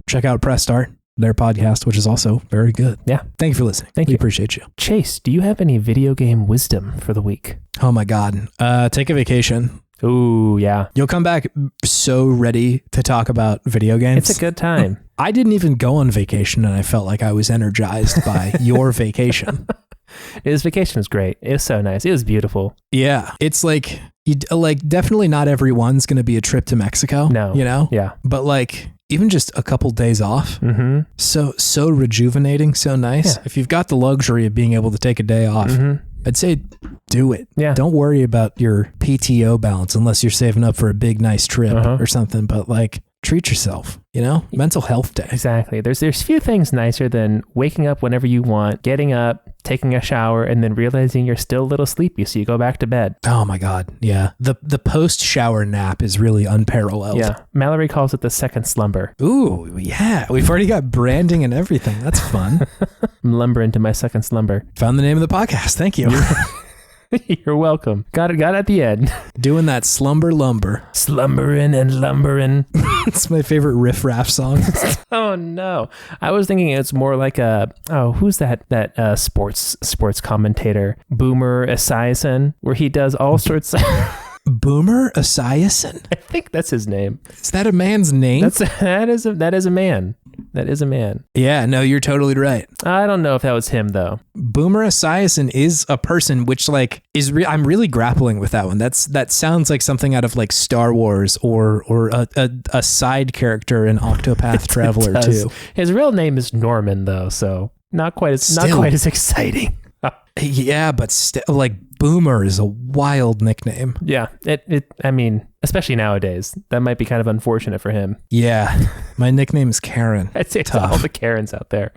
check out Press Start, their podcast, which is also very good. Yeah. Thank you for listening. Thank you. you. Appreciate you. Chase, do you have any video game wisdom for the week? Oh my God. Take a vacation. Ooh, yeah. You'll come back so ready to talk about video games. It's a good time. I didn't even go on vacation and I felt like I was energized by your vacation. His vacation was great. It was so nice. It was beautiful. Yeah. It's like, definitely not everyone's going to be a trip to Mexico. No. You know? Yeah. But like, even just a couple days off. So rejuvenating, so nice. Yeah. If you've got the luxury of being able to take a day off, I'd say do it. Yeah. Don't worry about your PTO balance unless you're saving up for a big, nice trip or something. But like, treat yourself, you know? Mental health day. Exactly. There's few things nicer than waking up whenever you want, getting up, taking a shower, and then realizing you're still a little sleepy, so you go back to bed. Oh my God. Yeah. The post-shower nap is really unparalleled. Yeah. Mallory calls it the second slumber. Ooh, yeah. We've already got branding and everything. That's fun. I'm lumbering to my second slumber. Found the name of the podcast. Thank you. You're welcome. Got it at the end. Doing that slumber lumber. Slumbering and lumbering. It's my favorite riff raff song. Oh no. I was thinking it's more like who's that sports commentator? Boomer Esiason, where he does all sorts of Boomer Esiason? I think that's his name. Is that a man's name? That is a man. That is a man. Yeah, no, you're totally right. I don't know if that was him though. Boomer Esiason is a person, which like I'm really grappling with that one. That sounds like something out of like Star Wars or a side character in Octopath Traveler 2. His real name is Norman though, so not quite as exciting. Yeah, but still, like Boomer is a wild nickname. Yeah, I mean, especially nowadays, that might be kind of unfortunate for him. Yeah, my nickname is Karen. I'd say to all the Karens out there.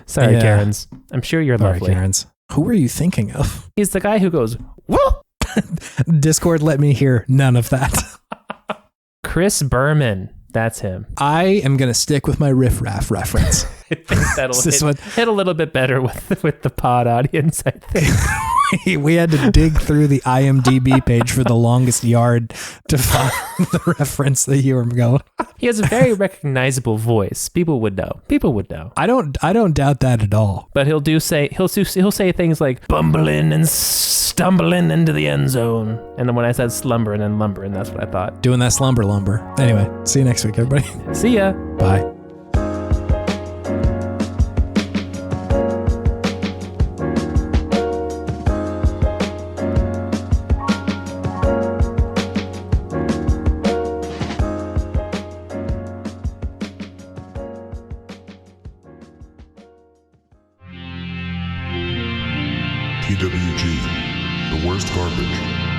Sorry, yeah. Karens. I'm sure you're lovely. Sorry, Karens. Who are you thinking of? He's the guy who goes, whoa! Discord let me hear none of that. Chris Berman. That's him. I am going to stick with my riff raff reference. I think that'll hit a little bit better with the pod audience, I think. We had to dig through the IMDb page for the longest yard to find the reference that you were going. He has a very recognizable voice. People would know. I don't doubt that at all. But he'll say things like bumbling and stumbling into the end zone. And then when I said slumbering and lumbering, that's what I thought. Doing that slumber lumber. Anyway, see you next week, everybody. See ya. Bye. TWG, the worst garbage.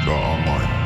Online.